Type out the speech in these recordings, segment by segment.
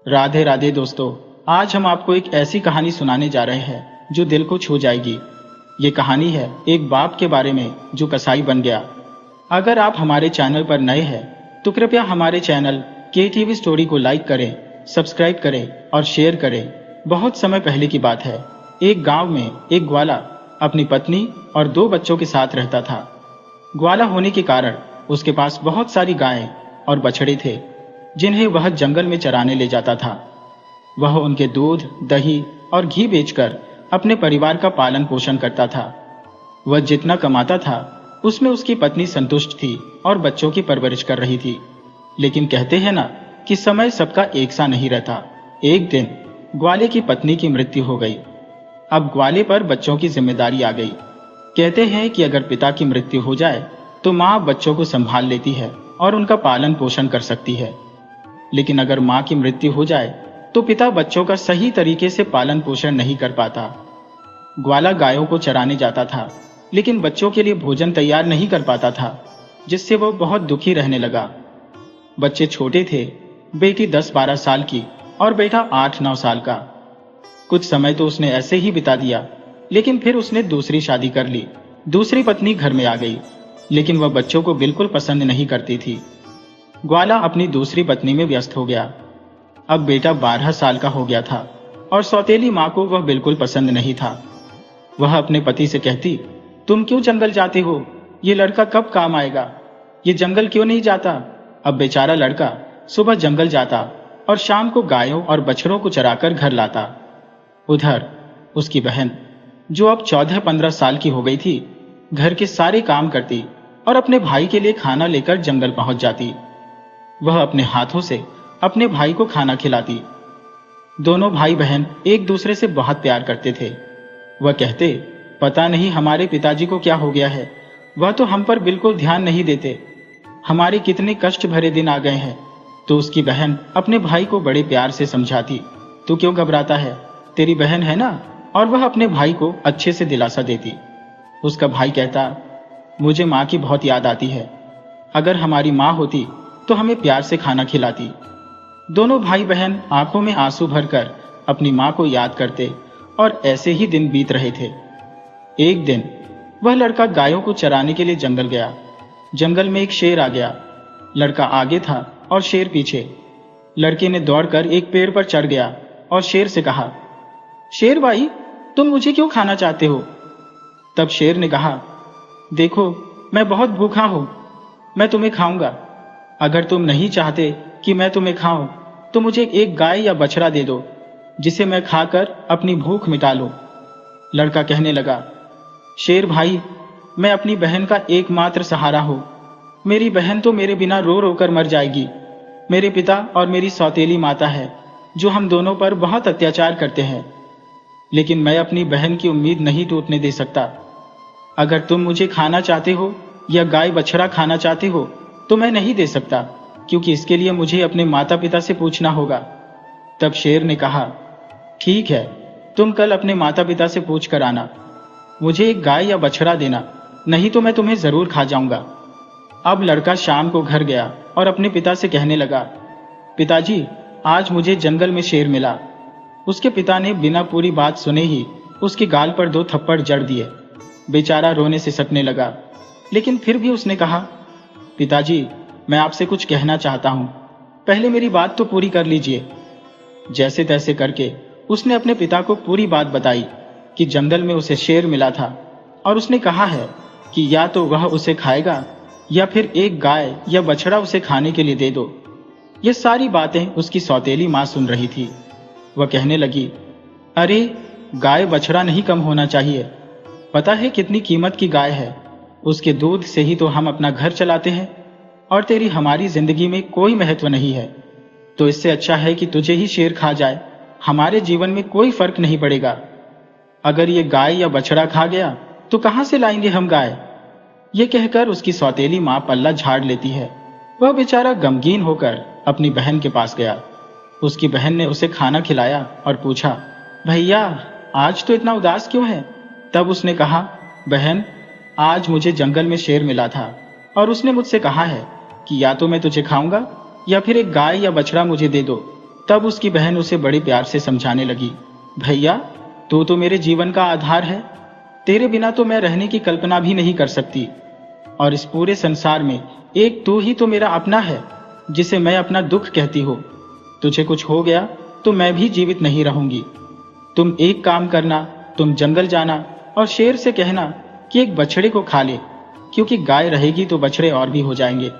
राधे राधे दोस्तों। आज हम आपको एक ऐसी कहानी सुनाने जा रहे हैं जो दिल को छू जाएगी। ये कहानी है एक बाप के बारे में जो कसाई बन गया। अगर आप हमारे चैनल पर नए हैं तो कृपया हमारे चैनल KTV स्टोरी को लाइक करें, सब्सक्राइब करें और शेयर करें। बहुत समय पहले की बात है। एक गांव में एक ग्वाला अपनी पत्नी और 2 बच्चों के साथ रहता था। ग्वाला होने के कारण उसके पास बहुत सारी गायें और बछड़े थे जिन्हें वह जंगल में चराने ले जाता था। वह उनके दूध, दही और घी बेचकर अपने परिवार का पालन पोषण करता था। वह जितना कमाता था उसमें उसकी पत्नी संतुष्ट थी और बच्चों की परवरिश कर रही थी। लेकिन कहते हैं ना कि समय सबका एक सा नहीं रहता। एक दिन ग्वाले की पत्नी की मृत्यु हो गई। अब ग्वाले पर बच्चों की जिम्मेदारी आ गई। कहते हैं कि अगर पिता की मृत्यु हो जाए तो माँ बच्चों को संभाल लेती है और उनका पालन पोषण कर सकती है। लेकिन अगर माँ की मृत्यु हो जाए तो पिता बच्चों का सही तरीके से पालन पोषण नहीं कर पाता। ग्वाला गायों को चराने जाता था लेकिन बच्चों के लिए भोजन तैयार नहीं कर पाता था, जिससे वो बहुत दुखी रहने लगा। बच्चे छोटे थे, बेटी 10-12 साल की और बेटा 8-9 साल का। कुछ समय तो उसने ऐसे ही बिता दिया, लेकिन फिर उसने दूसरी शादी कर ली। दूसरी पत्नी घर में आ गई, लेकिन वह बच्चों को बिल्कुल पसंद नहीं करती थी। ग्वाला अपनी दूसरी पत्नी में व्यस्त हो गया। अब बेटा 12 साल का हो गया था और सौतेली माँ को वह बिल्कुल पसंद नहीं था। वह अपने पति से कहती, तुम क्यों जंगल जाते हो? ये लड़का कब काम आएगा? ये जंगल क्यों नहीं जाता? अब बेचारा लड़का सुबह जंगल जाता और शाम को गायों और बछड़ों को चराकर घर लाता। उधर उसकी बहन, जो अब 14-15 साल की हो गई थी, घर के सारे काम करती और अपने भाई के लिए खाना लेकर जंगल पहुंच जाती। वह अपने हाथों से अपने भाई को खाना खिलाती। दोनों भाई बहन एक दूसरे से बहुत प्यार करते थे। वह कहते, पता नहीं हमारे पिताजी को क्या हो गया है, वह तो हम पर बिल्कुल ध्यान नहीं देते। हमारे कितने कष्ट भरे दिन आ गए हैं। तो उसकी बहन अपने भाई को बड़े प्यार से समझाती, तू क्यों घबराता है, तेरी बहन है ना। और वह अपने भाई को अच्छे से दिलासा देती। उसका भाई कहता, मुझे माँ की बहुत याद आती है। अगर हमारी माँ होती तो हमें प्यार से खाना खिलाती। दोनों भाई बहन आंखों में आंसू भरकर अपनी माँ को याद करते और ऐसे ही दिन बीत रहे थे। एक दिन वह लड़का गायों को चराने के लिए जंगल गया। जंगल में एक शेर आ गया। लड़का आगे था और शेर पीछे। लड़के ने दौड़कर एक पेड़ पर चढ़ गया और शेर से कहा, शेर भाई, तुम मुझे क्यों खाना चाहते हो? तब शेर ने कहा, देखो मैं बहुत भूखा हूं, मैं तुम्हें खाऊंगा। अगर तुम नहीं चाहते कि मैं तुम्हें खाऊं तो मुझे एक गाय या बछड़ा दे दो, जिसे मैं खाकर अपनी भूख मिटा लूं। लड़का कहने लगा, शेर भाई, मैं अपनी बहन का एकमात्र सहारा हूं। मेरी बहन तो मेरे बिना रो रो कर मर जाएगी। मेरे पिता और मेरी सौतेली माता है जो हम दोनों पर बहुत अत्याचार करते हैं, लेकिन मैं अपनी बहन की उम्मीद नहीं टूटने दे सकता। अगर तुम मुझे खाना चाहते हो या गाय बछड़ा खाना चाहते हो तो मैं नहीं दे सकता, क्योंकि इसके लिए मुझे अपने माता पिता से पूछना होगा। तब शेर ने कहा, ठीक है, तुम कल अपने माता पिता से पूछ कर आना। मुझे एक गाय या बछड़ा देना, नहीं तो मैं तुम्हें जरूर खा जाऊंगा। अब लड़का शाम को घर गया और अपने पिता से कहने लगा, पिताजी, आज मुझे जंगल में शेर मिला। उसके पिता ने बिना पूरी बात सुने ही उसके गाल पर 2 थप्पड़ जड़ दिए। बेचारा रोने से सटने लगा, लेकिन फिर भी उसने कहा, पिताजी, मैं आपसे कुछ कहना चाहता हूं, पहले मेरी बात तो पूरी कर लीजिए। जैसे तैसे करके उसने अपने पिता को पूरी बात बताई कि जंगल में उसे शेर मिला था और उसने कहा है कि या तो वह उसे खाएगा या फिर एक गाय या बछड़ा उसे खाने के लिए दे दो। ये सारी बातें उसकी सौतेली माँ सुन रही थी। वह कहने लगी, अरे गाय बछड़ा नहीं कम होना चाहिए। पता है कितनी कीमत की गाय है, उसके दूध से ही तो हम अपना घर चलाते हैं और तेरी हमारी जिंदगी में कोई महत्व नहीं है। तो इससे अच्छा है कि तुझे ही शेर खा जाए, हमारे जीवन में कोई फर्क नहीं पड़ेगा। अगर ये गाय या बछड़ा खा गया तो कहां से लाएंगे हम गाय? ये कहकर उसकी सौतेली माँ पल्ला झाड़ लेती है। वह बेचारा गमगीन होकर अपनी बहन के पास गया। उसकी बहन ने उसे खाना खिलाया और पूछा, भैया, आज तो इतना उदास क्यों है? तब उसने कहा, बहन, आज मुझे जंगल में शेर मिला था और उसने मुझसे कहा है कि या तो मैं तुझे खाऊंगा या फिर एक गाय या बछड़ा मुझे दे दो। तब उसकी बहन उसे बड़े प्यार से समझाने लगी, भैया तू तो मेरे जीवन का आधार है, तेरे बिना तो मैं रहने की कल्पना भी नहीं कर सकती, और इस पूरे संसार में एक तू ही तो मेरा अपना है जिसे मैं अपना दुख कहती हूँ। तुझे कुछ हो गया तो मैं भी जीवित नहीं रहूंगी। तुम एक काम करना, तुम जंगल जाना और शेर से कहना कि एक बछड़े को खा ले, क्योंकि गाय रहेगी तो बछड़े और भी हो जाएंगे,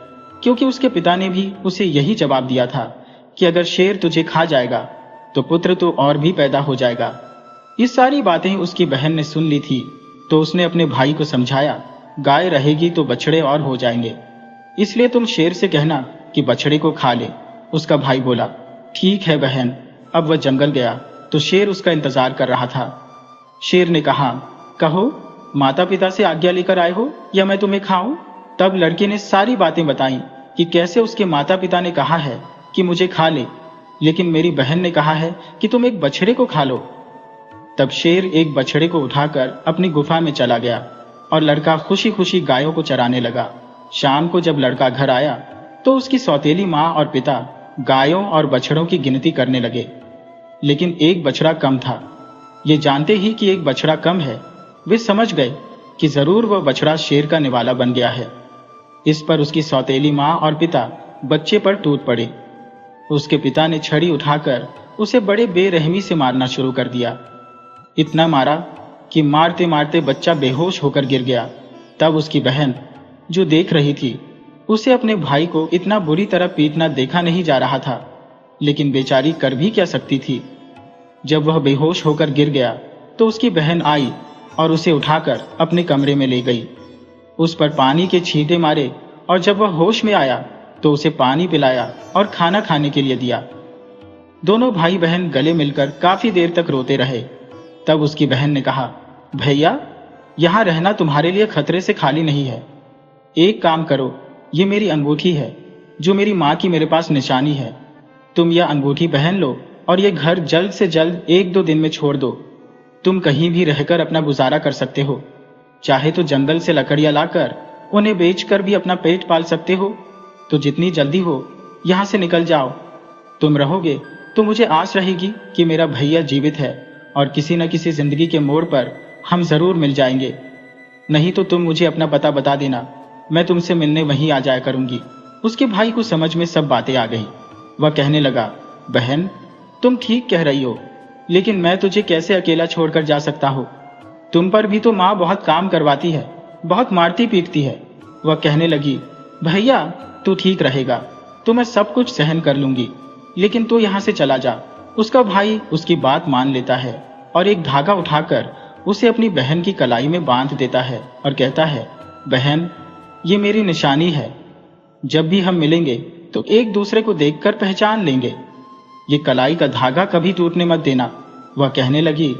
क्योंकि उसके पिता ने भी उसे यही जवाब दिया था कि अगर शेर तुझे खा जाएगा तो पुत्र तो और भी पैदा हो जाएगा। ये सारी बातें उसकी बहन ने सुन ली थी, तो उसने अपने भाई को समझाया, गाय रहेगी तो बछड़े और हो जाएंगे, इसलिए तुम शेर से कहना कि बछड़े को खा ले। उसका भाई बोला, ठीक है बहन। अब वह जंगल गया तो शेर उसका इंतजार कर रहा था। शेर ने कहा, कहो माता पिता से आज्ञा लेकर आए हो या मैं तुम्हें खाऊं? तब लड़के ने सारी बातें बताई कि कैसे उसके माता पिता ने कहा है कि मुझे खा ले, लेकिन मेरी बहन ने कहा है कि तुम एक बछड़े को खा लो। तब शेर एक बछड़े को उठाकर अपनी गुफा में चला गया और लड़का खुशी खुशी गायों को चराने लगा। शाम को जब लड़का घर आया तो उसकी सौतेली माँ और पिता गायों और बछड़ों की गिनती करने लगे, लेकिन एक बछड़ा कम था। ये जानते ही कि एक बछड़ा कम है, वे समझ गए कि जरूर वह बछड़ा शेर का निवाला बन गया है। इस पर उसकी सौतेली माँ और पिता बच्चे पर टूट पड़े। उसके पिता ने छड़ी उठाकर उसे बड़े बेरहमी से मारना शुरू कर दिया। इतना मारा कि मारते मारते बच्चा बेहोश होकर गिर गया। तब उसकी बहन जो देख रही थी, उसे अपने भाई को इतना बुरी तरह पीटना देखा नहीं जा रहा था, लेकिन बेचारी कर भी क्या सकती थी। जब वह बेहोश होकर गिर गया तो उसकी बहन आई और उसे उठाकर अपने कमरे में ले गई। उस पर पानी के छींटे मारे और जब वह होश में आया तो उसे पानी पिलाया और खाना खाने के लिए दिया। दोनों भाई बहन गले मिलकर काफी देर तक रोते रहे। तब उसकी बहन ने कहा, भैया यहां रहना तुम्हारे लिए खतरे से खाली नहीं है। एक काम करो, ये मेरी अंगूठी है जो मेरी माँ की मेरे पास निशानी है। तुम यह अंगूठी पहन लो और ये घर जल्द से जल्द 1-2 दिन में छोड़ दो। तुम कहीं भी रहकर अपना गुजारा कर सकते हो, चाहे तो जंगल से लकड़ियां लाकर उन्हें बेचकर भी अपना पेट पाल सकते हो। तो जितनी जल्दी हो यहां से निकल जाओ। तुम रहोगे तो मुझे आस रहेगी कि मेरा भैया जीवित है और किसी न किसी जिंदगी के मोड़ पर हम जरूर मिल जाएंगे। नहीं तो तुम मुझे अपना पता बता देना, मैं तुमसे मिलने वहीं आ जाया करूंगी। उसके भाई को समझ में सब बातें आ गई। वह कहने लगा, बहन तुम ठीक कह रही हो, लेकिन मैं तुझे कैसे अकेला छोड़कर जा सकता हूँ? तुम पर भी तो माँ बहुत काम करवाती है, बहुत मारती पीटती है। वह कहने लगी, भैया तू ठीक रहेगा तो मैं सब कुछ सहन कर लूंगी, लेकिन तू यहाँ से चला जा। उसका भाई उसकी बात मान लेता है और एक धागा उठाकर उसे अपनी बहन की कलाई में बांध देता है और कहता है, बहन ये मेरी निशानी है, जब भी हम मिलेंगे तो एक दूसरे को देखकर पहचान लेंगे। ये कलाई का धागा कभी टूटने मत देना। वह कहने लगी,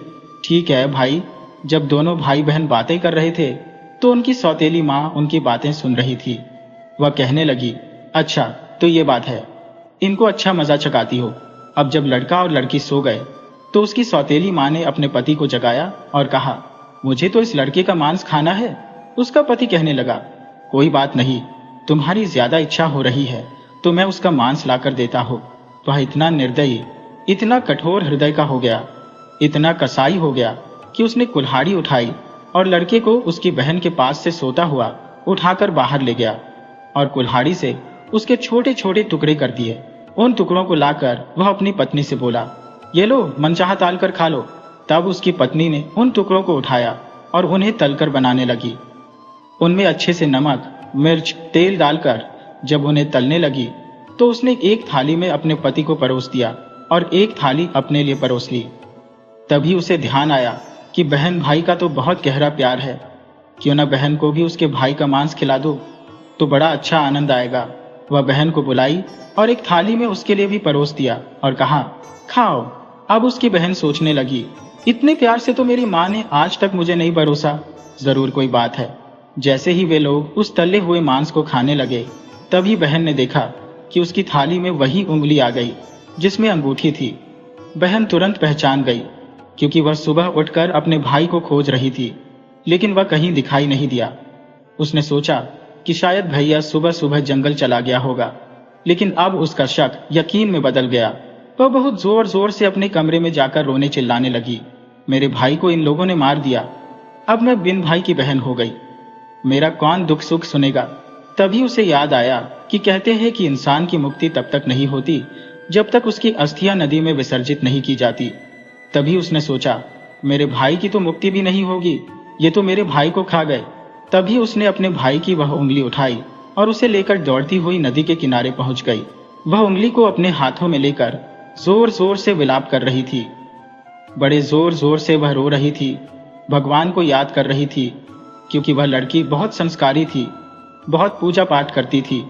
ठीक है भाई। जब दोनों भाई बहन बातें कर रहे थे तो उनकी सौतेली माँ उनकी बातें सुन रही थी। वह कहने लगी, अच्छा तो ये बात है, इनको अच्छा मजा चकाती हो। अब जब लड़का और लड़की सो गए तो उसकी सौतेली माँ ने अपने पति को जगाया और कहा, मुझे तो इस लड़के का मांस खाना है। उसका पति कहने लगा, कोई बात नहीं, तुम्हारी ज्यादा इच्छा हो रही है तो मैं उसका मांस लाकर देता हूँ। वह इतना निर्दयी, इतना कठोर हृदय का हो गया, इतना कसाई हो गया कि उसने कुल्हाड़ी उठाई और लड़के को उसकी बहन के पास से सोता हुआ उठाकर बाहर ले गया और कुल्हाड़ी से उसके छोटे छोटे टुकड़े कर दिए। उन टुकड़ों को लाकर वह अपनी पत्नी से बोला, ये लो मनचाहा ताल कर खा लो। तब उसकी पत्नी ने उन टुकड़ों को उठाया और उन्हें तलकर बनाने लगी। उनमें अच्छे से नमक, मिर्च, तेल डालकर जब उन्हें तलने लगी तो उसने एक थाली में अपने पति को परोस दिया और एक थाली अपने लिए परोस ली। तभी उसे ध्यान आया कि बहन भाई का तो बहुत गहरा प्यार है, क्यों न बहन को भी उसके भाई का मांस खिला दो तो बड़ा अच्छा आनंद आएगा। वह बहन को बुलाई और एक थाली में उसके लिए भी परोस दिया और कहा, खाओ। अब उसकी बहन सोचने लगी, इतने प्यार से तो मेरी माँ ने आज तक मुझे नहीं परोसा, जरूर कोई बात है। जैसे ही वे लोग उस तले हुए मांस को खाने लगे, तभी बहन ने देखा कि उसकी थाली में वही उंगली आ गई जिसमें अंगूठी थी। बहन तुरंत पहचान गई, क्योंकि वह सुबह उठकर अपने भाई को खोज रही थी, लेकिन वह कहीं दिखाई नहीं दिया। उसने सोचा कि शायद भैया सुबह सुबह जंगल चला गया होगा, लेकिन अब उसका शक यकीन में बदल गया। वह बहुत जोर जोर से अपने कमरे में जाकर रोने चिल्लाने लगी। मेरे भाई को इन लोगों ने मार दिया, अब मैं बिन भाई की बहन हो गई, मेरा कौन दुख सुख सुनेगा। तभी उसे याद आया कि कहते हैं कि इंसान की मुक्ति तब तक नहीं होती जब तक उसकी अस्थियां नदी में विसर्जित नहीं की जाती। तभी उसने सोचा, मेरे भाई की तो मुक्ति भी नहीं होगी, ये तो मेरे भाई को खा गए। तभी उसने अपने भाई की वह उंगली उठाई और उसे लेकर दौड़ती हुई नदी के किनारे पहुंच गई। वह उंगली को अपने हाथों में लेकर जोर जोर से विलाप कर रही थी। बड़े जोर जोर से वह रो रही थी, भगवान को याद कर रही थी, क्योंकि वह लड़की बहुत संस्कारी थी, बहुत पूजा पाठ करती थी।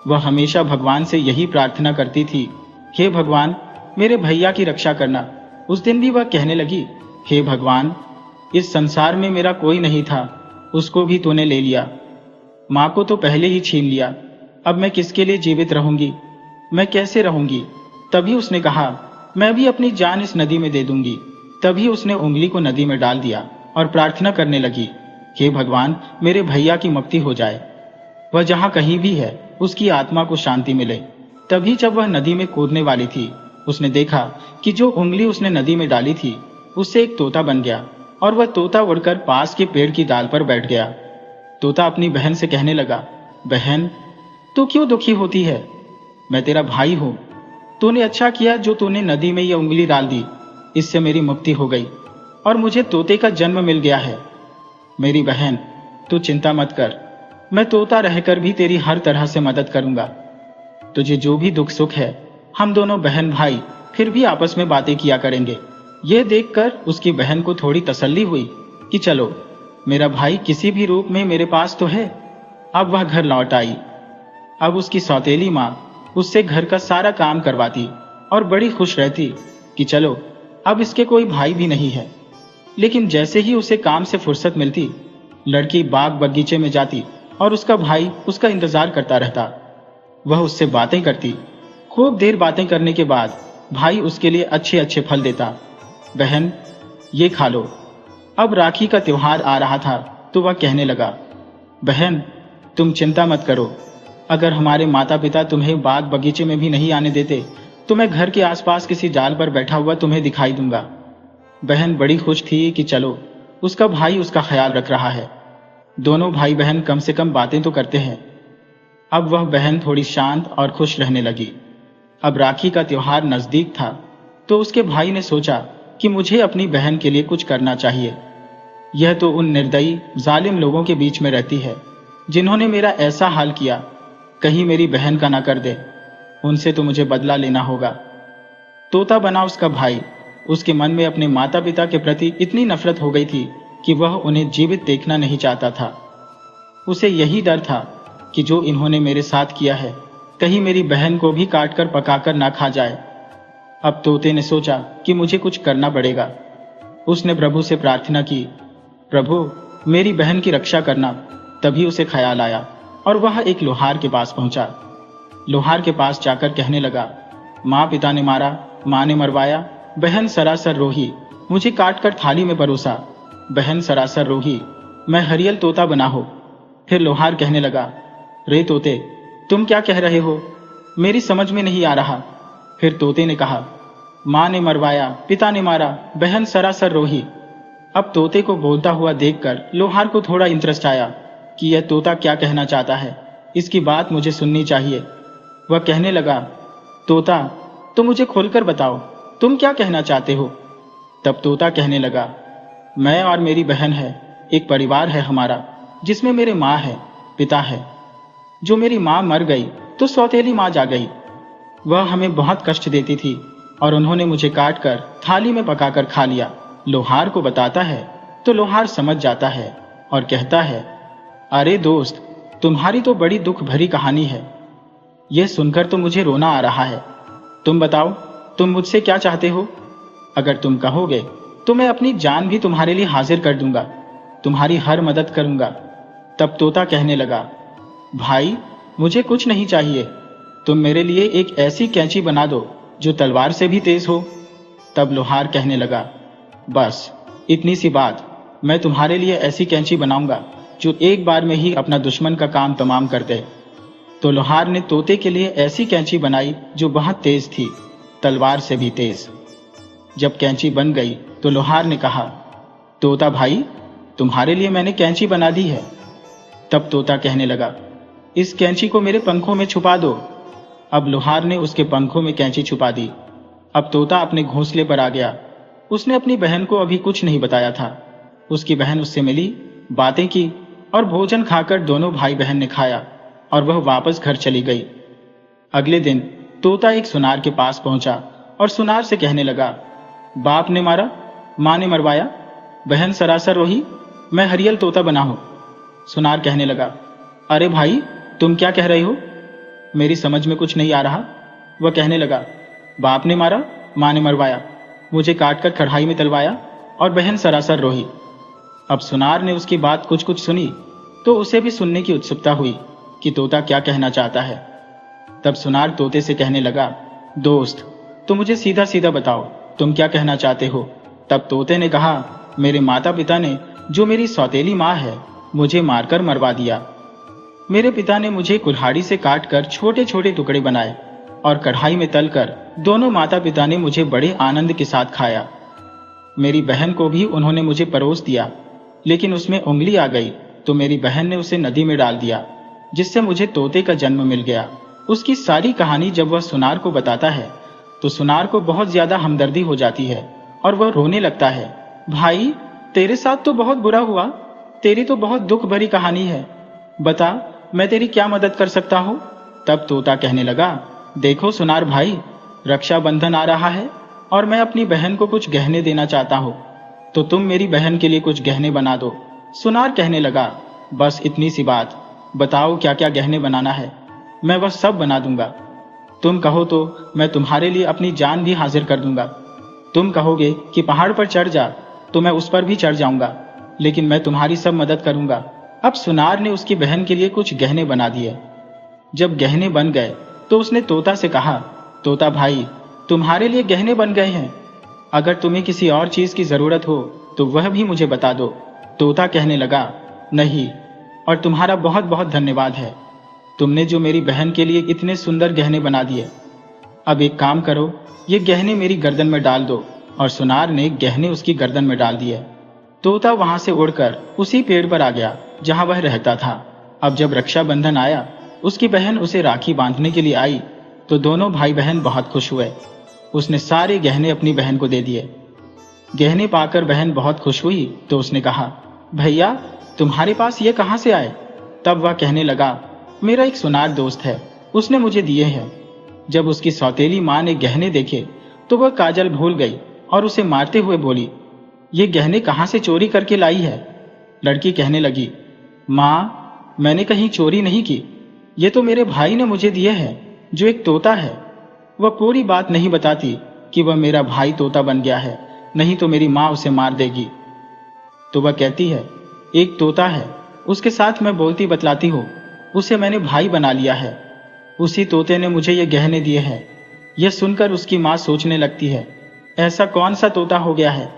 वह हमेशा भगवान से यही प्रार्थना करती थी, हे भगवान मेरे भैया की रक्षा करना। उस दिन भी वह कहने लगी, हे भगवान इस संसार में मेरा कोई नहीं था, उसको भी तूने ले लिया, माँ को तो पहले ही छीन लिया, अब मैं किसके लिए जीवित रहूंगी, मैं कैसे रहूंगी। तभी उसने कहा, मैं भी अपनी जान इस नदी में दे दूंगी। तभी उसने उंगली को नदी में डाल दिया और प्रार्थना करने लगी, हे भगवान मेरे भैया की मुक्ति हो जाए, वह जहां कहीं भी है उसकी आत्मा को शांति मिले। तभी जब वह नदी में कूदने वाली थी, उसने देखा कि जो उंगली उसने नदी में डाली थी उससे एक तोता बन गया और वह तोता उड़कर पास के पेड़ की डाल पर बैठ गया। तोता अपनी बहन से कहने लगा, बहन तू क्यों दुखी होती है, मैं तेरा भाई हूं, तूने अच्छा किया जो तूने नदी में यह उंगली डाल दी, इससे मेरी मुक्ति हो गई और मुझे तोते का जन्म मिल गया है। मेरी बहन तू चिंता मत कर, मैं तोता रहकर भी तेरी हर तरह से मदद करूंगा। तुझे जो भी दुख सुख है हम दोनों बहन भाई फिर भी आपस में बातें किया करेंगे। यह देखकर उसकी बहन को थोड़ी तसल्ली हुई कि चलो मेरा भाई किसी भी रूप में मेरे पास तो है। अब वह घर लौट आई। अब उसकी सौतेली माँ उससे घर का सारा काम करवाती और बड़ी खुश रहती कि चलो अब इसके कोई भाई भी नहीं है। लेकिन जैसे ही उसे काम से फुर्सत मिलती, लड़की बाग बगीचे में जाती और उसका भाई उसका इंतजार करता रहता। वह उससे बातें करती, खूब देर बातें करने के बाद भाई उसके लिए अच्छे अच्छे फल देता। बहन ये खा लो। अब राखी का त्योहार आ रहा था तो वह कहने लगा, बहन तुम चिंता मत करो, अगर हमारे माता पिता तुम्हें बाग बगीचे में भी नहीं आने देते तो मैं घर के आसपास किसी जाल पर बैठा हुआ तुम्हें दिखाई दूंगा। बहन बड़ी खुश थी कि चलो उसका भाई उसका ख्याल रख रहा है, दोनों भाई बहन कम से कम बातें तो करते हैं। अब वह बहन थोड़ी शांत और खुश रहने लगी। अब राखी का त्योहार नजदीक था तो उसके भाई ने सोचा कि मुझे अपनी बहन के लिए कुछ करना चाहिए। यह तो उन निर्दयी जालिम लोगों के बीच में रहती है जिन्होंने मेरा ऐसा हाल किया, कहीं मेरी बहन का ना कर दे, उनसे तो मुझे बदला लेना होगा। तोता बना उसका भाई। उसके मन में अपने माता पिता के प्रति इतनी नफरत हो गई थी कि वह उन्हें जीवित देखना नहीं चाहता था। उसे यही डर था कि जो इन्होंने मेरे साथ किया है कहीं मेरी बहन को भी काटकर पकाकर ना खा जाए। अब तोते ने सोचा कि मुझे कुछ करना पड़ेगा। उसने प्रभु से प्रार्थना की, प्रभु मेरी बहन की रक्षा करना। तभी उसे ख्याल आया और वह एक लोहार के पास पहुंचा। लोहार के पास जाकर कहने लगा, माँ पिता ने मारा, माँ ने मरवाया, बहन सरासर रोही, मुझे काटकर थाली में परोसा। बहन सरासर रोही, मैं हरियल तोता बना हो। फिर लोहार कहने लगा, रे तोते तुम क्या कह रहे हो, मेरी समझ में नहीं आ रहा। फिर तोते ने कहा, माँ ने मरवाया, पिता ने मारा, बहन सरासर रोही। अब तोते को बोलता हुआ देखकर लोहार को थोड़ा इंटरेस्ट आया कि यह तोता क्या कहना चाहता है, इसकी बात मुझे सुननी चाहिए। वह कहने लगा, तोता तो मुझे खोलकर बताओ, तुम क्या कहना चाहते हो। तब तोता कहने लगा, मैं और मेरी बहन है, एक परिवार है हमारा, जिसमें मेरे माँ है, पिता है। जो मेरी माँ मर गई तो सौतेली माँ जा गई। वह हमें बहुत कष्ट देती थी और उन्होंने मुझे काटकर थाली में पकाकर खा लिया। लोहार को बताता है तो लोहार समझ जाता है और कहता है, अरे दोस्त तुम्हारी तो बड़ी दुख भरी कहानी है, यह सुनकर तो मुझे रोना आ रहा है। तुम बताओ तुम मुझसे क्या चाहते हो। अगर तुम कहोगे तो मैं अपनी जान भी तुम्हारे लिए हाजिर कर दूंगा, तुम्हारी हर मदद करूंगा। तब तोता कहने लगा, भाई मुझे कुछ नहीं चाहिए, तुम मेरे लिए एक ऐसी कैंची बना दो जो तलवार से भी तेज हो। तब लोहार कहने लगा, बस इतनी सी बात, मैं तुम्हारे लिए ऐसी कैंची बनाऊंगा जो एक बार में ही अपना दुश्मन का काम तमाम कर दे। तो लोहार ने तोते के लिए ऐसी कैंची बनाई जो बहुत तेज थी। तलवार से भी तेज। जब कैंची बन गई तो लोहार ने कहा, तोता भाई, तुम्हारे लिए मैंने कैंची बना दी है। तब तोता कहने लगा, इस कैंची को मेरे पंखों में छुपा दो। अब लोहार ने उसके पंखों में कैंची छुपा दी। अब तोता अपने घोंसले पर आ गया। उसने अपनी बहन को अभी कुछ नहीं बताया था। उसकी बहन उससे मिली, बातें की और भोजन खाकर दोनों भाई बहन ने खाया और वह वापस घर चली गई। अगले दिन तोता एक सुनार के पास पहुंचा और सुनार से कहने लगा, बाप ने मारा, माँ ने मरवाया, बहन सरासर रोही, मैं हरियल तोता बना हूं। सुनार कहने लगा, अरे भाई, तुम क्या कह रहे हो? मेरी समझ में कुछ नहीं आ रहा। वह कहने लगा, बाप ने मारा, माँ ने मरवाया, मुझे काटकर कढ़ाई में तलवाया और बहन सरासर रोही। अब सुनार ने उसकी बात कुछ कुछ सुनी तो उसे भी सुनने की उत्सुकता हुई कि तोता क्या कहना चाहता है। तब सुनार तोते से कहने लगा, दोस्त, तो मुझे सीधा सीधा बताओ, तुम क्या कहना चाहते हो? तब तोते ने कहा, मेरे माता पिता ने, जो मेरी सौतेली माँ है, मुझे मारकर मरवा दिया। मेरे पिता ने मुझे कुल्हाड़ी से काटकर छोटे छोटे टुकड़े बनाए और कढ़ाई में तलकर दोनों माता पिता ने मुझे बड़े आनंद के साथ खाया। मेरी बहन को भी उन्होंने मुझे परोस दिया, लेकिन उसमें उंगली आ गई तो मेरी बहन ने उसे नदी में डाल दिया, जिससे मुझे तोते का जन्म मिल गया। उसकी सारी कहानी जब वह सुनार को बताता है तो सुनार को बहुत ज्यादा हमदर्दी हो जाती है और वह रोने लगता है। भाई, तेरे साथ तो बहुत बुरा हुआ, तेरी तो बहुत दुख भरी कहानी है, बता मैं तेरी क्या मदद कर सकता हूँ? तब तोता कहने लगा, देखो सुनार भाई, रक्षाबंधन आ रहा है और मैं अपनी बहन को कुछ गहने देना चाहता हूँ, तो तुम मेरी बहन के लिए कुछ गहने बना दो। सुनार कहने लगा, बस इतनी सी बात, बताओ क्या क्या गहने बनाना है, मैं वह सब बना दूंगा। तुम कहो तो मैं तुम्हारे लिए अपनी जान भी हाजिर कर दूंगा। तुम कहोगे कि पहाड़ पर चढ़ जा तो मैं उस पर भी चढ़ जाऊंगा, लेकिन मैं तुम्हारी सब मदद करूंगा। अब सुनार ने उसकी बहन के लिए कुछ गहने बना दिए। जब गहने बन गए तो उसने तोता से कहा, तोता भाई, तुम्हारे लिए गहने बन गए हैं, अगर तुम्हें किसी और चीज की जरूरत हो तो वह भी मुझे बता दो। तोता कहने लगा, नहीं, और तुम्हारा बहुत बहुत धन्यवाद है, तुमने जो मेरी बहन के लिए इतने सुंदर गहने बना दिए। अब एक काम करो, ये गहने मेरी गर्दन में डाल दो। और सुनार ने गहने उसकी गर्दन में डाल दिए। तोता वहां से उड़कर उसी पेड़ पर आ गया जहां वह रहता था। अब जब रक्षाबंधन आया, उसकी बहन उसे राखी बांधने के लिए आई तो दोनों भाई बहन बहुत खुश हुए। उसने सारे गहने अपनी बहन को दे दिए। गहने पाकर बहन बहुत खुश हुई तो उसने कहा, भैया, तुम्हारे पास ये कहां से आए? तब वह कहने लगा, मेरा एक सुनार दोस्त है, उसने मुझे दिए हैं। जब उसकी सौतेली माँ ने गहने देखे तो वह काजल भूल गई और उसे मारते हुए बोली, ये गहने कहां से चोरी करके लाई है? लड़की कहने लगी, माँ, मैंने कहीं चोरी नहीं की, ये तो मेरे भाई ने मुझे दिए हैं, जो एक तोता है। वह पूरी बात नहीं बताती कि वह मेरा भाई तोता बन गया है, नहीं तो मेरी माँ उसे मार देगी। तो वह कहती है, एक तोता है, उसके साथ मैं बोलती बतलाती हूँ, उसे मैंने भाई बना लिया है, उसी तोते ने मुझे ये गहने दिए हैं। यह सुनकर उसकी माँ सोचने लगती है, ऐसा कौन सा तोता हो गया है?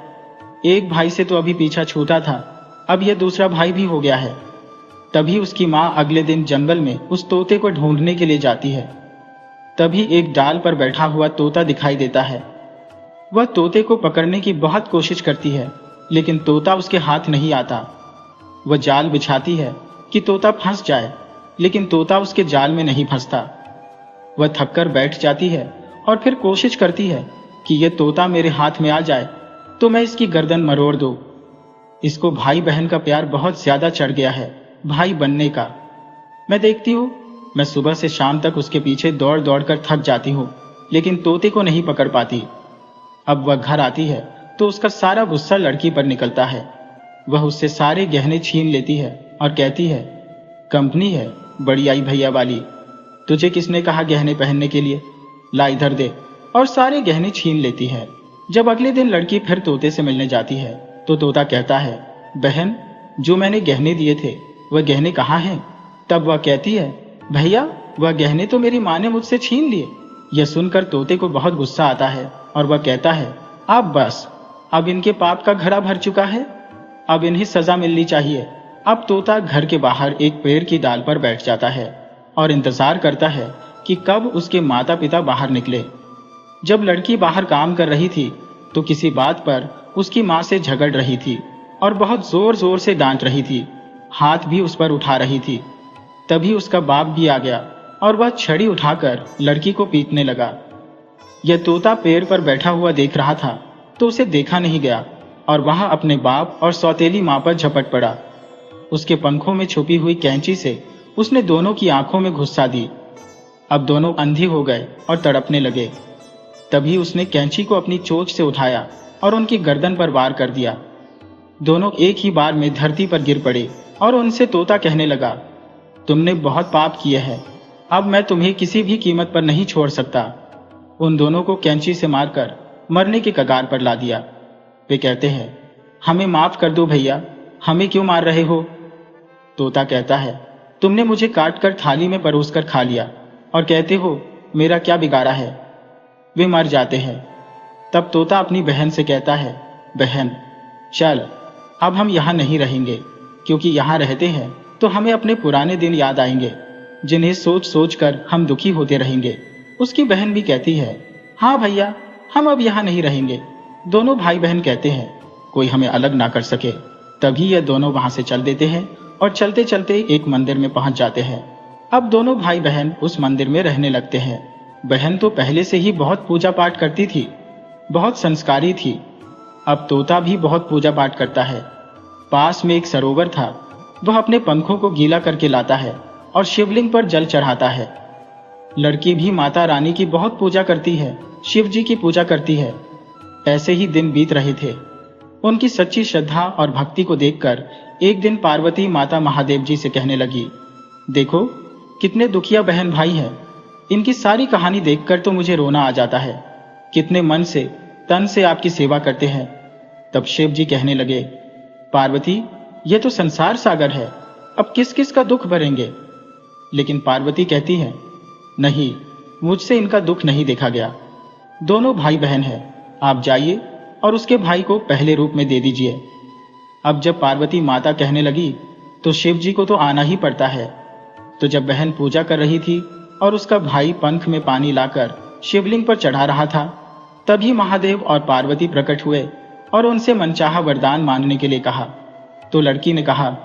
एक भाई से तो अभी पीछा छूटा था, अब यह दूसरा भाई भी हो गया है। तभी उसकी माँ अगले दिन जंगल में उस तोते को ढूंढने के लिए जाती है। तभी एक डाल पर बैठा हुआ तोता दिखाई देता है। वह तोते को पकड़ने की बहुत कोशिश करती है, लेकिन तोता उसके हाथ नहीं आता। वह जाल बिछाती है कि तोता फंस जाए, लेकिन तोता उसके जाल में नहीं फंसता। वह थककर बैठ जाती है और फिर कोशिश करती है कि यह तोता मेरे हाथ में आ जाए तो मैं इसकी गर्दन मरोड़ दूं। इसको भाई बहन का प्यार बहुत ज्यादा चढ़ गया है, भाई बनने का। मैं देखती हूँ, मैं सुबह से शाम तक उसके पीछे दौड़ दौड़ कर थक जाती हूँ, लेकिन तोते को नहीं पकड़ पाती। अब वह घर आती है तो उसका सारा गुस्सा लड़की पर निकलता है। वह उससे सारे गहने छीन लेती है और कहती है, कंपनी है बड़ी आई भैया वाली, तुझे किसने कहा गहने पहनने के लिए, ला इधर दे, और सारे गहने छीन लेती है। जब अगले दिन लड़की फिर तोते से मिलने जाती है तो तोता कहता है, बहन, जो मैंने गहने दिए थे वह गहने कहाँ हैं? तब वह कहती है, भैया, वह गहने तो मेरी माँ ने मुझसे छीन लिए। यह सुनकर तोते को बहुत गुस्सा आता है और वह कहता है, अब बस, अब इनके पाप का घड़ा भर चुका है, अब इन्हें सजा मिलनी चाहिए। अब तोता घर के बाहर एक पेड़ की डाल पर बैठ जाता है और इंतजार करता है कि कब उसके माता पिता बाहर निकले। जब लड़की बाहर काम कर रही थी तो किसी बात पर उसकी माँ से झगड़ रही थी और बहुत जोर जोर से डांट रही थी, हाथ भी उस पर उठा रही थी। तभी उसका बाप भी आ गया और वह छड़ी उठाकर लड़की को पीटने लगा। यह तोता पेड़ पर बैठा हुआ देख रहा था तो उसे देखा नहीं गया और वहां अपने बाप और सौतेली माँ पर झपट पड़ा। उसके पंखों में छुपी हुई कैंची से उसने दोनों की आंखों में घुसा दी। अब दोनों अंधी हो गए और तड़पने लगे। तभी उसने कैंची को अपनी चोंच से उठाया और उनकी गर्दन पर वार कर दिया। दोनों एक ही बार में धरती पर गिर पड़े और उनसे तोता कहने लगा, तुमने बहुत पाप किए हैं, अब मैं तुम्हें किसी भी कीमत पर नहीं छोड़ सकता। उन दोनों को कैंची से मारकर मरने के कगार पर ला दिया। वे कहते हैं, हमें माफ कर दो भैया, हमें क्यों मार रहे हो? तोता कहता है, तुमने मुझे काट कर थाली में परोस कर खा लिया और कहते हो मेरा क्या बिगाड़ा है। वे मर जाते हैं। तब तोता अपनी बहन से कहता है, बहन चल, अब हम यहाँ नहीं रहेंगे, क्योंकि यहाँ रहते हैं तो हमें अपने पुराने दिन याद आएंगे, जिन्हें सोच सोच कर हम दुखी होते रहेंगे। उसकी बहन भी कहती है, हाँ भैया, हम अब यहाँ नहीं रहेंगे। दोनों भाई बहन कहते हैं, कोई हमें अलग ना कर सके। तभी ये दोनों वहां से चल देते हैं और चलते चलते एक मंदिर में पहुंच जाते हैं। अब दोनों भाई बहन उस मंदिर में रहने लगते हैं। बहन तो पहले से ही बहुत पूजा पाठ करती थी, बहुत संस्कारी थी। अब तोता भी बहुत पूजा पाठ करता है। पास में एक सरोवर था, वह अपने पंखों को गीला करके लाता है और शिवलिंग पर जल चढ़ाता है। लड़की भी माता रानी की बहुत पूजा करती है, शिव जी की पूजा करती है। ऐसे ही दिन बीत रहे थे। उनकी सच्ची श्रद्धा और भक्ति को देखकर एक दिन पार्वती माता महादेव जी से कहने लगी, देखो कितने दुखिया बहन भाई हैं, इनकी सारी कहानी देखकर तो मुझे रोना आ जाता है। कितने मन से तन से आपकी सेवा करते हैं। तब शिव जी कहने लगे, पार्वती ये तो संसार सागर है, अब किस किस का दुख भरेंगे। लेकिन पार्वती कहती है, नहीं, मुझसे इनका दुख नहीं देखा गया। दोनों भाई बहन हैं, आप जाइए और उसके भाई को पहले रूप में दे दीजिए। अब जब पार्वती माता कहने लगी तो शिव जी को तो आना ही पड़ता है। तो जब बहन पूजा कर रही थी और उसका भाई पंख में पानी लाकर शिवलिंग पर चढ़ा रहा था, तभी महादेव और पार्वती प्रकट हुए और उनसे मनचाहा वरदान मांगने के लिए कहा। तो लड़की ने कहा,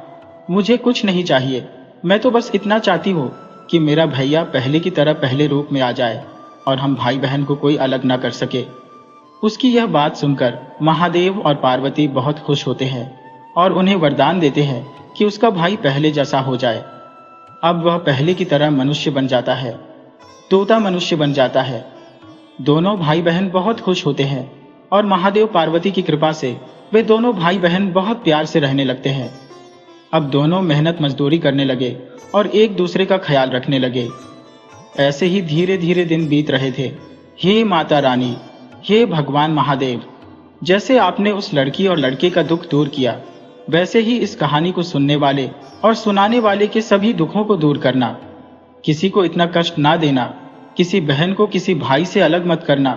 मुझे कुछ नहीं चाहिए, मैं तो बस इतना चाहती हूँ कि मेरा भैया पहले की तरह पहले रूप में आ जाए और हम भाई बहन को कोई अलग ना कर सके। उसकी यह बात सुनकर महादेव और पार्वती बहुत खुश होते हैं और उन्हें वरदान देते हैं कि उसका भाई पहले जैसा हो जाए। अब वह पहले की तरह मनुष्य बन जाता है, तोता मनुष्य बन जाता है। दोनों भाई बहन बहुत खुश होते हैं और महादेव पार्वती की कृपा से वे दोनों भाई बहन बहुत प्यार से रहने लगते हैं। अब दोनों मेहनत मजदूरी करने लगे और एक दूसरे का ख्याल रखने लगे। ऐसे ही धीरे धीरे दिन बीत रहे थे। हे माता रानी, हे भगवान महादेव, जैसे आपने उस लड़की और लड़के का दुख दूर किया, वैसे ही इस कहानी को सुनने वाले और सुनाने वाले के सभी दुखों को दूर करना। किसी को इतना कष्ट ना देना, किसी बहन को किसी भाई से अलग मत करना।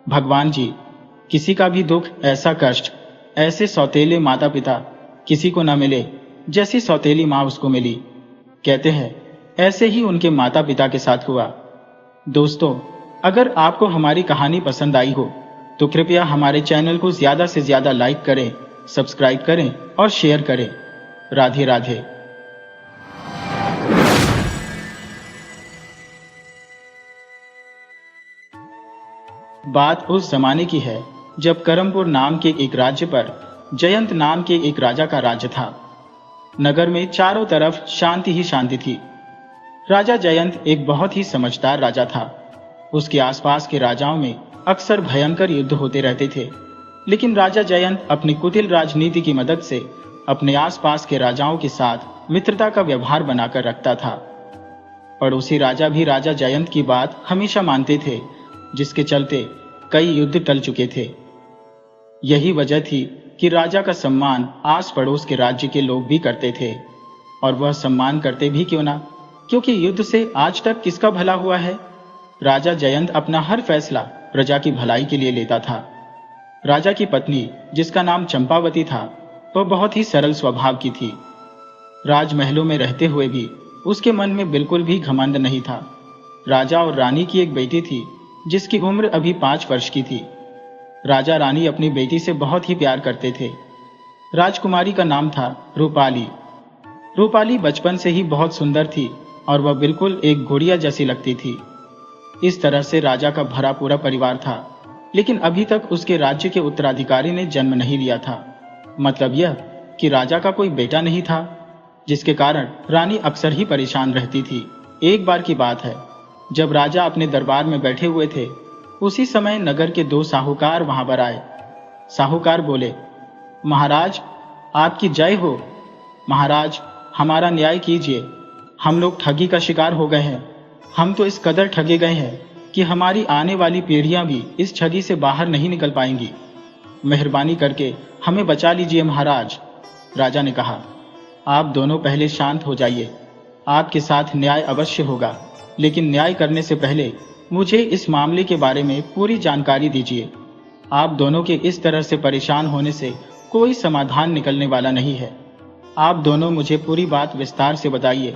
भगवान जी, किसी का भी दुख, ऐसा कष्ट, ऐसे सौतेले माता पिता किसी को न मिले जैसी सौतेली माँ उसको मिली। कहते हैं ऐसे ही उनके माता पिता के साथ हुआ। दोस्तों, अगर आपको हमारी कहानी पसंद आई हो तो कृपया हमारे चैनल को ज्यादा से ज्यादा लाइक करें, सब्सक्राइब करें और शेयर करें। राधे राधे। बात उस जमाने की है जब करमपुर नाम के एक राज्य पर जयंत नाम के एक राजा का राज्य था। नगर में चारों तरफ शांति ही शांति थी। राजा जयंत एक बहुत ही समझदार राजा था। उसके आसपास के राजाओं में अक्सर भयंकर युद्ध होते रहते थे, लेकिन राजा जयंत अपनी कुटिल राजनीति की मदद से अपने आसपास के राजाओं के साथ मित्रता का व्यवहार बनाकर रखता था। पड़ोसी राजा भी राजा जयंत की बात हमेशा मानते थे, जिसके चलते कई युद्ध टल चुके थे। यही वजह थी कि राजा का सम्मान आस पड़ोस के राज्य के लोग भी करते थे, और वह सम्मान करते भी क्यों ना, क्योंकि युद्ध से आज तक किसका भला हुआ है। राजा जयंत अपना हर फैसला प्रजा की भलाई के लिए लेता था। राजा की पत्नी, जिसका नाम चंपावती था, वह बहुत ही सरल स्वभाव की थी। राजमहलों में रहते हुए भी उसके मन में बिल्कुल भी घमंड नहीं था। राजा और रानी की एक बेटी थी, जिसकी उम्र अभी 5 वर्ष की थी। राजा रानी अपनी बेटी से बहुत ही प्यार करते थे। राजकुमारी का नाम था रूपाली। रूपाली बचपन से ही बहुत सुंदर थी और वह बिल्कुल एक गुड़िया जैसी लगती थी। इस तरह से राजा का भरा पूरा परिवार था, लेकिन अभी तक उसके राज्य के उत्तराधिकारी ने जन्म नहीं लिया था। मतलब यह कि राजा का कोई बेटा नहीं था, जिसके कारण रानी अक्सर ही परेशान रहती थी। एक बार की बात है, जब राजा अपने दरबार में बैठे हुए थे, उसी समय नगर के 2 साहूकार वहां पर आए। साहूकार बोले, महाराज आपकी जय हो। महाराज हमारा न्याय कीजिए, हम लोग ठगी का शिकार हो गए हैं। हम तो इस कदर ठगे गए हैं कि हमारी आने वाली पीढ़ियां भी इस ठगी से बाहर नहीं निकल पाएंगी। मेहरबानी करके हमें बचा लीजिए महाराज। राजा ने कहा, आप दोनों पहले शांत हो जाइए। आपके साथ न्याय अवश्य होगा, लेकिन न्याय करने से पहले मुझे इस मामले के बारे में पूरी जानकारी दीजिए। आप दोनों के इस तरह से परेशान होने से कोई समाधान निकलने वाला नहीं है। आप दोनों मुझे पूरी बात विस्तार से बताइए,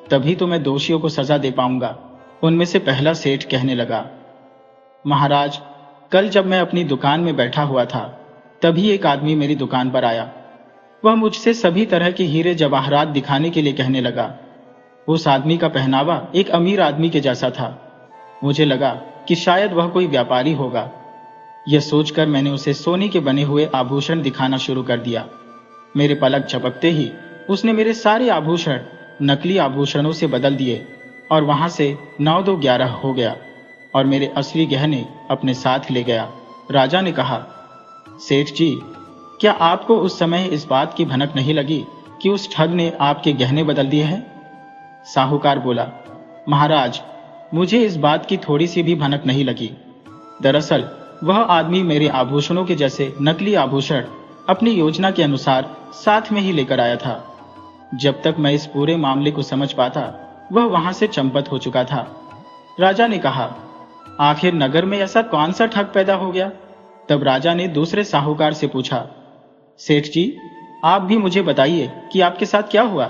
तभी तो मैं दोषियों को सजा दे पाऊंगा। उनमें से पहला सेठ कहने लगा, महाराज कल जब मैं अपनी दुकान में बैठा हुआ था, तभी एक आदमी मेरी दुकान पर आया। वह मुझसे सभी तरह के हीरे जवाहरात दिखाने के लिए कहने लगा। उस आदमी का पहनावा एक अमीर आदमी के जैसा था। मुझे लगा कि शायद वह कोई व्यापारी होगा। यह सोचकर मैंने उसे सोने के बने हुए आभूषण दिखाना शुरू कर दिया। मेरे पलक झपकते ही उसने मेरे सारे आभूषण नकली आभूषणों से बदल दिए और वहां से 9-2-11 हो गया और मेरे असली गहने अपने साथ ले गया। राजा ने कहा, सेठ जी, क्या आपको उस समय इस बात की भनक नहीं लगी कि उस ठग ने आपके गहने बदल दिए हैं? साहूकार बोला, महाराज मुझे इस बात की थोड़ी सी भी भनक नहीं लगी। दरअसल वह आदमी मेरे आभूषणों के जैसे नकली आभूषण अपनी योजना के अनुसार साथ में ही लेकर आया था। जब तक मैं इस पूरे मामले को समझ पाता, वह वहां से चंपत हो चुका था। राजा ने कहा, आखिर नगर में ऐसा कौन सा ठग पैदा हो गया? तब राजा ने दूसरे साहूकार से पूछा, सेठ जी, आप भी मुझे बताइए कि आपके साथ क्या हुआ?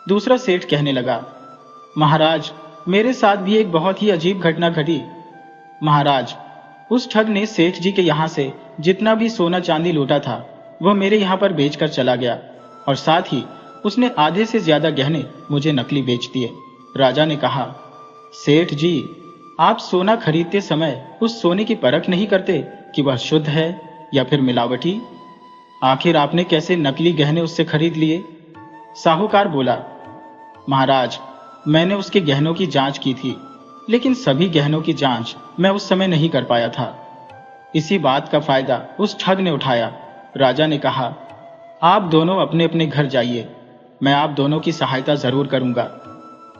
दूसरा सेठ कहने लगा, महाराज मेरे साथ भी एक बहुत ही अजीब घटना घटी। महाराज उस ठग ने सेठ जी के यहां से जितना भी सोना चांदी लूटा था, वह मेरे यहां पर बेचकर चला गया और साथ ही उसने आधे से ज्यादा गहने मुझे नकली बेच दिए। राजा ने कहा, सेठ जी, आप सोना खरीदते समय उस सोने की परख नहीं करते कि वह शुद्ध है या फिर मिलावटी? आखिर आपने कैसे नकली गहने उससे खरीद लिए? साहूकार बोला, महाराज मैंने उसके गहनों की जांच की थी, लेकिन सभी गहनों की जांच मैं उस समय नहीं कर पाया था। इसी बात का फायदा उस ठग ने उठाया। राजा ने कहा, आप दोनों अपने अपने घर जाइए, मैं आप दोनों की सहायता जरूर करूंगा।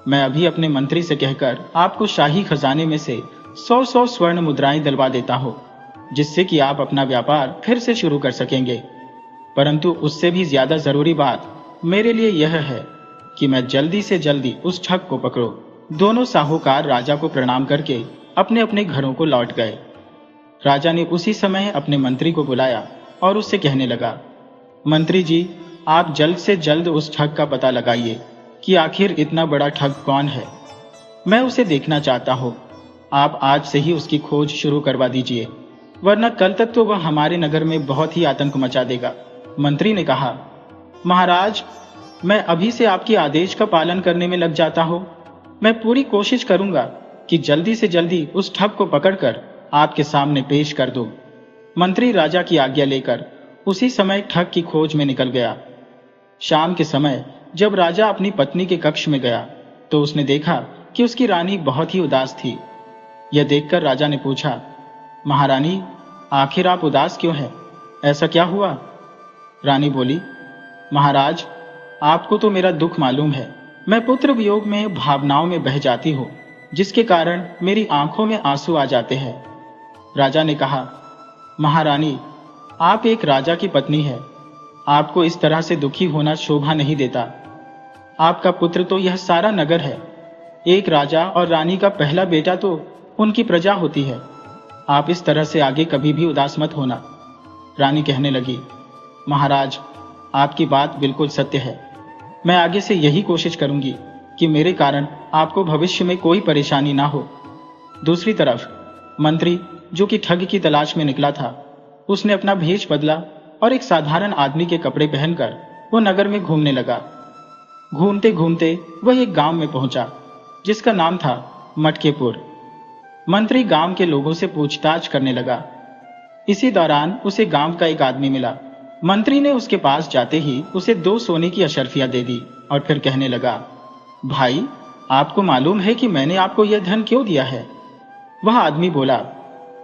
मैं अभी अपने मंत्री से कहकर आपको शाही खजाने में से 100-100 स्वर्ण मुद्राएं दिलवा देता हूं, जिससे कि आप अपना व्यापार फिर से शुरू कर सकेंगे। परंतु उससे भी ज्यादा जरूरी बात मेरे लिए यह है कि मैं जल्दी से जल्दी उस ठग को पकड़ो। दोनों साहूकार राजा को प्रणाम करके अपने अपने घरों को लौट गए। राजा ने उसी समय अपने मंत्री को बुलाया और उससे कहने लगा, मंत्री जी, आप जल्द से जल्द उस ठग का पता लगाइए कि आखिर इतना बड़ा ठग कौन है। मैं उसे देखना चाहता हूं। आप आज से ही उसकी खोज शुरू करवा दीजिए, वरना कल तक तो वह हमारे नगर में बहुत ही आतंक मचा देगा। मंत्री ने कहा, महाराज मैं अभी से आपके आदेश का पालन करने में लग जाता हूं। मैं पूरी कोशिश करूंगा कि जल्दी से जल्दी उस ठग को पकड़कर आपके सामने पेश कर दूं। मंत्री राजा की आज्ञा लेकर उसी समय ठग की खोज में निकल गया। शाम के समय जब राजा अपनी पत्नी के कक्ष में गया, तो उसने देखा कि उसकी रानी बहुत ही उदास थी। यह देखकर राजा ने पूछा, महारानी, आखिर आप उदास क्यों हैं? ऐसा क्या हुआ? रानी बोली, महाराज, आपको तो मेरा दुख मालूम है। मैं पुत्र वियोग में भावनाओं में बह जाती हूँ, जिसके कारण मेरी आंखों में आंसू आ जाते हैं। राजा ने कहा, महारानी, आप एक राजा की पत्नी है, आपको इस तरह से दुखी होना शोभा नहीं देता। आपका पुत्र तो यह सारा नगर है। एक राजा और रानी का पहला बेटा तो उनकी प्रजा होती है। आप इस तरह से आगे कभी भी उदास मत होना। रानी कहने लगी, महाराज, आपकी बात बिल्कुल सत्य है। मैं आगे से यही कोशिश करूंगी कि मेरे कारण आपको भविष्य में कोई परेशानी ना हो। दूसरी तरफ मंत्री, जो कि ठग की तलाश में निकला था, उसने अपना भेष बदला और एक साधारण आदमी के कपड़े पहनकर वो नगर में घूमने लगा। घूमते घूमते वह एक गांव में पहुंचा जिसका नाम था मटकेपुर। मंत्री गांव के लोगों से पूछताछ करने लगा। इसी दौरान उसे गांव का एक आदमी मिला। मंत्री ने उसके पास जाते ही उसे 2 सोने की अशर्फियां दे दी और फिर कहने लगा, भाई, आपको मालूम है कि मैंने आपको यह धन क्यों दिया है? वह आदमी बोला,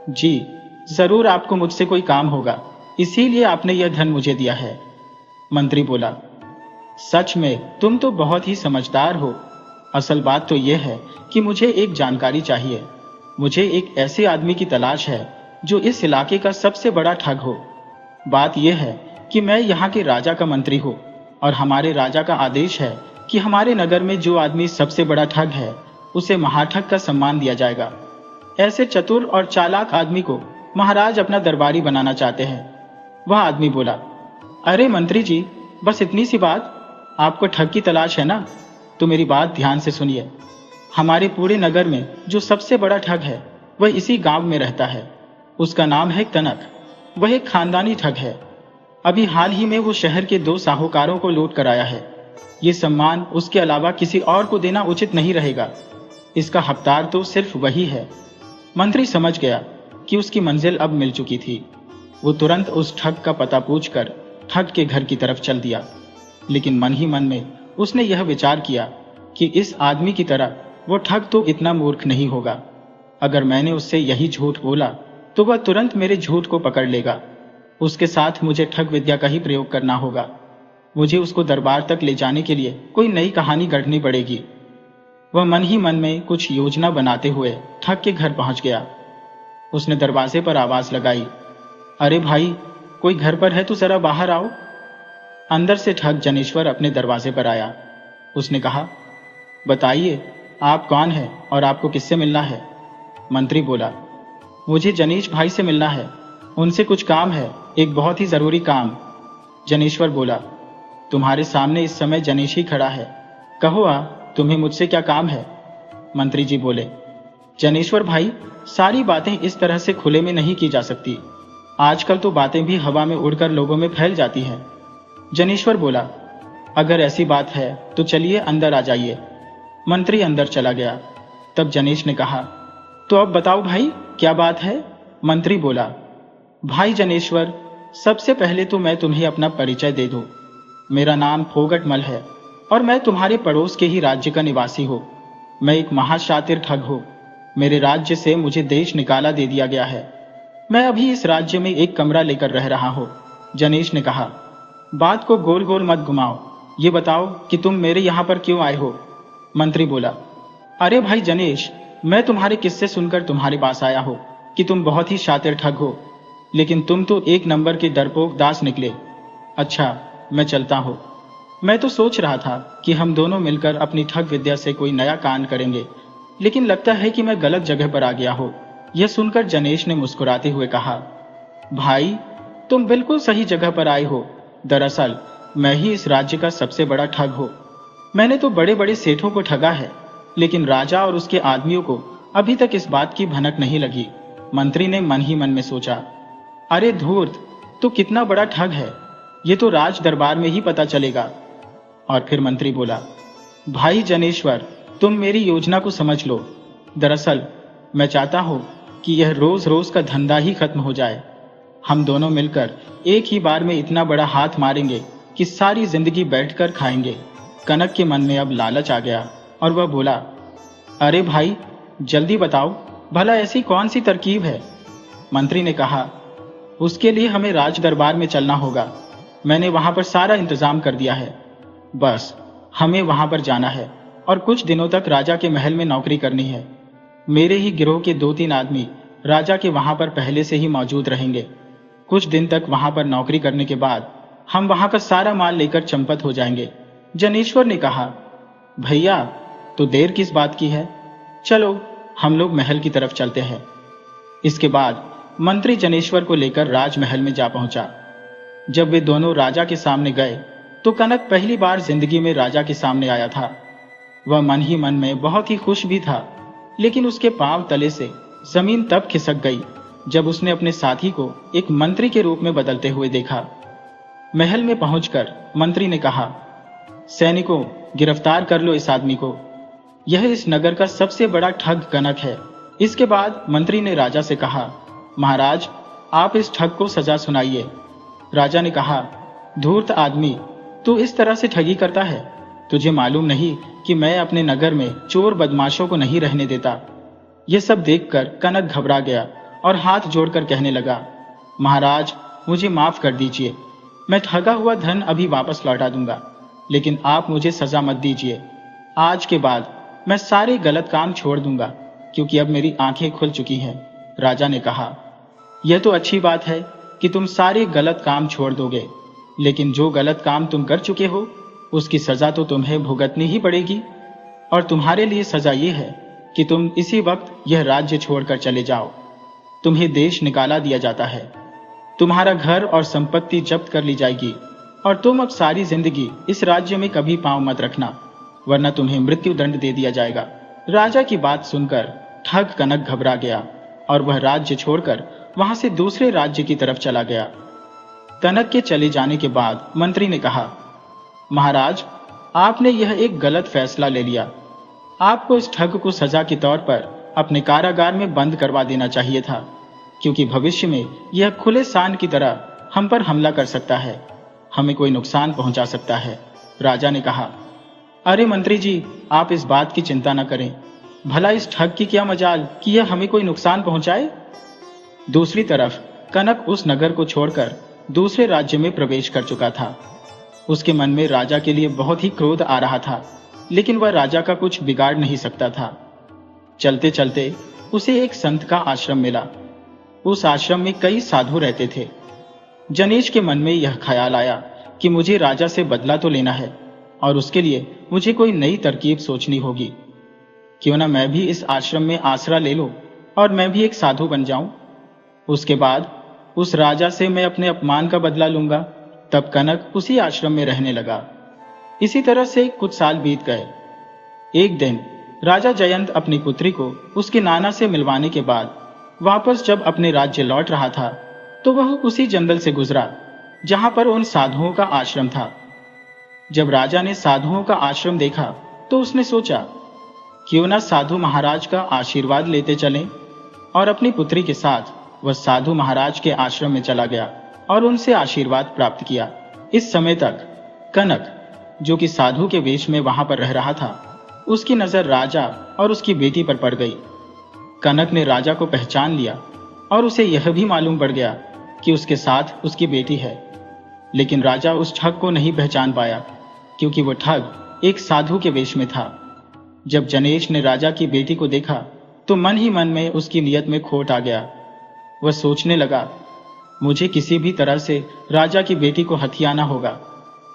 जी, जरूर आपको मुझसे कोई काम होगा, इसीलिए आपने यह धन मुझे दिया है। मंत्री बोला, सच में तुम तो बहुत ही समझदार हो। असल बात तो यह है कि मुझे एक जानकारी चाहिए। मुझे एक ऐसे आदमी की तलाश है जो इस इलाके का सबसे बड़ा ठग हो। बात यह है कि मैं यहाँ के राजा का मंत्री हूँ और हमारे राजा का आदेश है कि हमारे नगर में जो आदमी सबसे बड़ा ठग है उसे महाठग का सम्मान दिया जाएगा। ऐसे चतुर और चालाक आदमी को महाराज अपना दरबारी बनाना चाहते हैं। वह आदमी बोला, अरे मंत्री जी, बस इतनी सी बात? आपको ठग की तलाश है ना? तो मेरी बात ध्यान से सुनिए। हमारे पूरे नगर में जो सबसे बड़ा ठग है वह इसी गांव में रहता है। उसका नाम है कनक। वह एक खानदानी ठग है। अभी हाल ही में वो शहर के 2 साहूकारों को लूट कर आया है। ये सम्मान उसके अलावा किसी और को देना उचित नहीं रहेगा। इसका हकदार तो सिर्फ वही है। मंत्री समझ गया कि उसकी मंजिल अब मिल चुकी थी। वो तुरंत उस ठग का पता पूछकर ठग के घर की तरफ चल दिया। लेकिन मन ही मन में उसने यह विचार किया कि इस आदमी की तरह वो ठग तो इतना मूर्ख नहीं होगा। अगर मैंने उससे यही झूठ बोला तो वह तुरंत मेरे झूठ को पकड़ लेगा। उसके साथ मुझे ठग विद्या का ही प्रयोग करना होगा। मुझे उसको दरबार तक ले जाने के लिए कोई नई कहानी गढ़नी पड़ेगी। वह मन ही मन में कुछ योजना बनाते हुए ठग के घर पहुंच गया। उसने दरवाजे पर आवाज लगाई, अरे भाई, कोई घर पर है तो जरा बाहर आओ। अंदर से ठग जनेश्वर अपने दरवाजे पर आया। उसने कहा, बताइए, आप कौन हैं और आपको किससे मिलना है? मंत्री बोला, मुझे जनेश भाई से मिलना है। उनसे कुछ काम है, एक बहुत ही जरूरी काम। जनेश्वर बोला, तुम्हारे सामने इस समय जनेश ही खड़ा है। कहो तुम्हें मुझसे क्या काम है? मंत्री जी बोले, जनेश्वर भाई, सारी बातें इस तरह से खुले में नहीं की जा सकती। आजकल तो बातें भी हवा में उड़कर लोगों में फैल जाती हैं। जनेश्वर बोला, अगर ऐसी बात है तो चलिए अंदर आ जाइए। मंत्री अंदर चला गया। तब जनेश ने कहा, तो अब बताओ भाई, क्या बात है? मंत्री बोला, भाई जनेश्वर, सबसे पहले तो मैं तुम्हें अपना परिचय दे दूं। मेरा नाम फोगटमल है और मैं तुम्हारे पड़ोस के ही राज्य का निवासी हूँ। मैं एक महाशातिर ठग हूँ। मेरे राज्य से मुझे देश निकाला दे दिया गया है। मैं अभी इस राज्य में एक कमरा लेकर रह रहा हूँ। जनेश ने कहा, बात को गोल गोल मत घुमाओ, ये बताओ कि तुम मेरे यहाँ पर क्यों आए हो? मंत्री बोला, अरे भाई जनेश, मैं तुम्हारे किस्से सुनकर तुम्हारे पास आया हूँ कि तुम बहुत ही शातिर ठग हो, लेकिन तुम तो एक नंबर के डरपोक दास निकले। अच्छा, मैं चलता हूँ। मैं तो सोच रहा था कि हम दोनों मिलकर अपनी ठग विद्या से कोई नया कांड करेंगे, लेकिन लगता है कि मैं गलत जगह पर आ गया हूँ। यह सुनकर जनेश ने मुस्कुराते हुए कहा, भाई, तुम बिल्कुल सही जगह पर आए हो। दरअसल मैं ही इस राज्य का सबसे बड़ा ठग हूँ। मैंने तो बड़े बड़े सेठों को ठगा है, लेकिन राजा और उसके आदमियों को अभी तक इस बात की भनक नहीं लगी। मंत्री ने मन ही मन में सोचा, अरे धूर्त, तो कितना बड़ा ठग है, ये तो राज दरबार में ही पता चलेगा। और फिर मंत्री बोला, भाई जनेश्वर, तुम मेरी योजना को समझ लो। दरअसल मैं चाहता हूं कि यह रोज रोज का धंधा ही खत्म हो जाए। हम दोनों मिलकर एक ही बार में इतना बड़ा हाथ मारेंगे कि सारी जिंदगी बैठकर खाएंगे। कनक के मन में अब लालच आ गया और वह बोला, अरे भाई, जल्दी बताओ, भला ऐसी कौन सी तरकीब है? मंत्री ने कहा, उसके लिए हमें राज दरबार में चलना होगा। मैंने वहां पर सारा इंतजाम कर दिया है। बस हमें वहां पर जाना है और कुछ दिनों तक राजा के महल में नौकरी करनी है। मेरे ही गिरोह के 2-3 आदमी राजा के वहां पर पहले से ही मौजूद रहेंगे। कुछ दिन तक वहां पर नौकरी करने के बाद हम वहां का सारा माल लेकर चंपत हो जाएंगे। जनेश्वर ने कहा, भैया, तो देर किस बात की है? चलो हम लोग महल की तरफ चलते हैं। इसके बाद मंत्री जनेश्वर को लेकर राजमहल में जा पहुंचा। जब वे दोनों राजा के सामने गए तो कनक पहली बार जिंदगी में राजा के सामने आया था। वह मन ही मन में बहुत ही खुश भी था, लेकिन उसके पांव तले से जमीन तब खिसक गई जब उसने अपने साथी को एक मंत्री के रूप में बदलते हुए देखा। महल में पहुंचकर मंत्री ने कहा, सैनिकों, गिरफ्तार कर लो इस आदमी को। यह इस नगर का सबसे बड़ा ठग कनक है। इसके बाद मंत्री ने राजा से कहा, महाराज, आप इस ठग को सजा सुनाइए। राजा ने कहा, धूर्त आदमी, तू इस तरह से ठगी करता है? तुझे मालूम नहीं कि मैं अपने नगर में चोर बदमाशों को नहीं रहने देता? यह सब देखकर कनक घबरा गया और हाथ जोड़कर कहने लगा, महाराज, मुझे माफ कर दीजिए। मैं ठगा हुआ धन अभी वापस लौटा दूंगा, लेकिन आप मुझे सजा मत दीजिए। आज के बाद मैं सारे गलत काम छोड़ दूंगा, क्योंकि अब मेरी आंखें खुल चुकी हैं। राजा ने कहा, यह तो अच्छी बात है कि तुम सारे गलत काम छोड़ दोगे, लेकिन जो गलत काम तुम कर चुके हो उसकी सजा तो तुम्हें भुगतनी ही पड़ेगी। और तुम्हारे लिए सजा यह है कि तुम इसी वक्त यह राज्य छोड़कर चले जाओ। तुम्हें देश निकाला दिया जाता है, तुम्हारा घर और संपत्ति जब्त कर ली जाएगी, और तुम अब सारी जिंदगी इस राज्य में कभी पांव मत रखना, वरना तुम्हें मृत्यु दंड दे दिया जाएगा। राजा की बात सुनकर ठग कनक घबरा गया और वह राज्य छोड़कर वहां से दूसरे राज्य की तरफ चला गया। कनक के चले जाने के बाद मंत्री ने कहा, महाराज, आपने यह एक गलत फैसला ले लिया। आपको इस ठग को सजा के तौर पर अपने कारागार में बंद करवा देना चाहिए था, क्योंकि भविष्य में यह खुले सान की तरह हम पर हमला कर सकता है, हमें कोई नुकसान पहुंचा सकता है। राजा ने कहा, अरे मंत्री जी, आप इस बात की चिंता न करें। भला इस ठग की क्या मजाल कि यह हमें कोई नुकसान पहुंचाए। दूसरी तरफ कनक उस नगर को छोड़कर दूसरे राज्य में प्रवेश कर चुका था। उसके मन में राजा के लिए बहुत ही क्रोध आ रहा था, लेकिन वह राजा का कुछ बिगाड़ नहीं सकता था। चलते चलते उसे एक संत का आश्रम मिला। उस आश्रम में कई साधु रहते थे। जनेश के मन में यह ख्याल आया कि मुझे राजा से बदला तो लेना है, और उसके लिए मुझे कोई नई तरकीब सोचनी होगी। क्यों ना मैं भी इस आश्रम में आसरा ले लूं और मैं भी एक साधु बन जाऊं। उसके बाद उस राजा से मैं अपने अपमान का बदला लूंगा। तब कनक उसी आश्रम में रहने लगा। इसी तरह से कुछ साल बीत गए। एक दिन राजा जयंत अपनी पुत्री को उसके नाना से मिलवाने के बाद वापस जब अपने राज्य लौट रहा था, तो वह उसी जंगल से गुजरा जहां पर उन साधुओं का आश्रम था। जब राजा ने साधुओं का आश्रम देखा तो उसने सोचा, क्यों ना साधु महाराज का आशीर्वाद लेते चलें, और अपनी पुत्री के साथ वह साधु महाराज के आश्रम में चला गया और उनसे आशीर्वाद प्राप्त किया। इस समय तक कनक, जो कि साधु के वेश में वहां पर रह रहा था, उसकी नजर राजा और उसकी बेटी पर पड़ गई। कनक ने राजा को पहचान लिया और उसे यह भी मालूम पड़ गया कि उसके साथ उसकी बेटी है। लेकिन राजा उस ठग को नहीं पहचान पाया, क्योंकि वह ठग एक साधु के वेश में था। जब जनेश ने राजा की बेटी को देखा तो मन ही मन में उसकी नीयत में खोट आ गया। वह सोचने लगा, मुझे किसी भी तरह से राजा की बेटी को हथियाना होगा।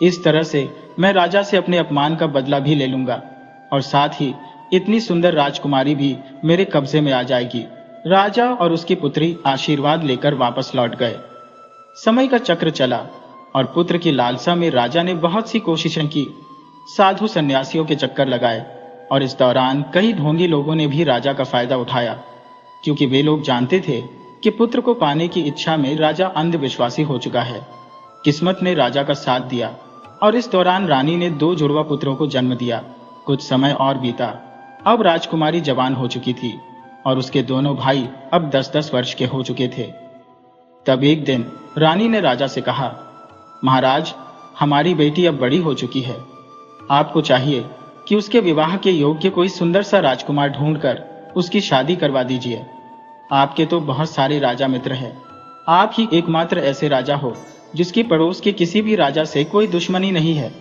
इस तरह से मैं राजा से अपने अपमान का बदला भी ले लूंगा, और साथ ही इतनी सुंदर राजकुमारी भी मेरे कब्जे में आ जाएगी। राजा और उसकी पुत्री आशीर्वाद लेकर वापस लौट गए। समय का चक्र चला और पुत्र की लालसा में राजा ने बहुत सी कोशिशें की, साधु सन्यासियों के चक्कर लगाए, और इस दौरान कई ढोंगी लोगों ने भी राजा का फायदा उठाया, क्योंकि वे लोग जानते थे कि पुत्र को पाने की इच्छा में राजा अंधविश्वासी हो चुका है। किस्मत ने राजा का साथ दिया और इस दौरान रानी ने 2 जुड़वा पुत्रों को जन्म दिया। कुछ समय और बीता। अब राजकुमारी जवान हो चुकी थी और उसके दोनों भाई अब 10-10 वर्ष के हो चुके थे। तब एक दिन रानी ने राजा से कहा, महाराज, हमारी बेटी अब बड़ी हो चुकी है। आपको चाहिए कि उसके विवाह के योग्य कोई सुंदर सा राजकुमार ढूंढकर उसकी शादी करवा दीजिए। आपके तो बहुत सारे राजा मित्र हैं, आप ही एकमात्र ऐसे राजा हो जिसकी पड़ोस के किसी भी राजा से कोई दुश्मनी नहीं है।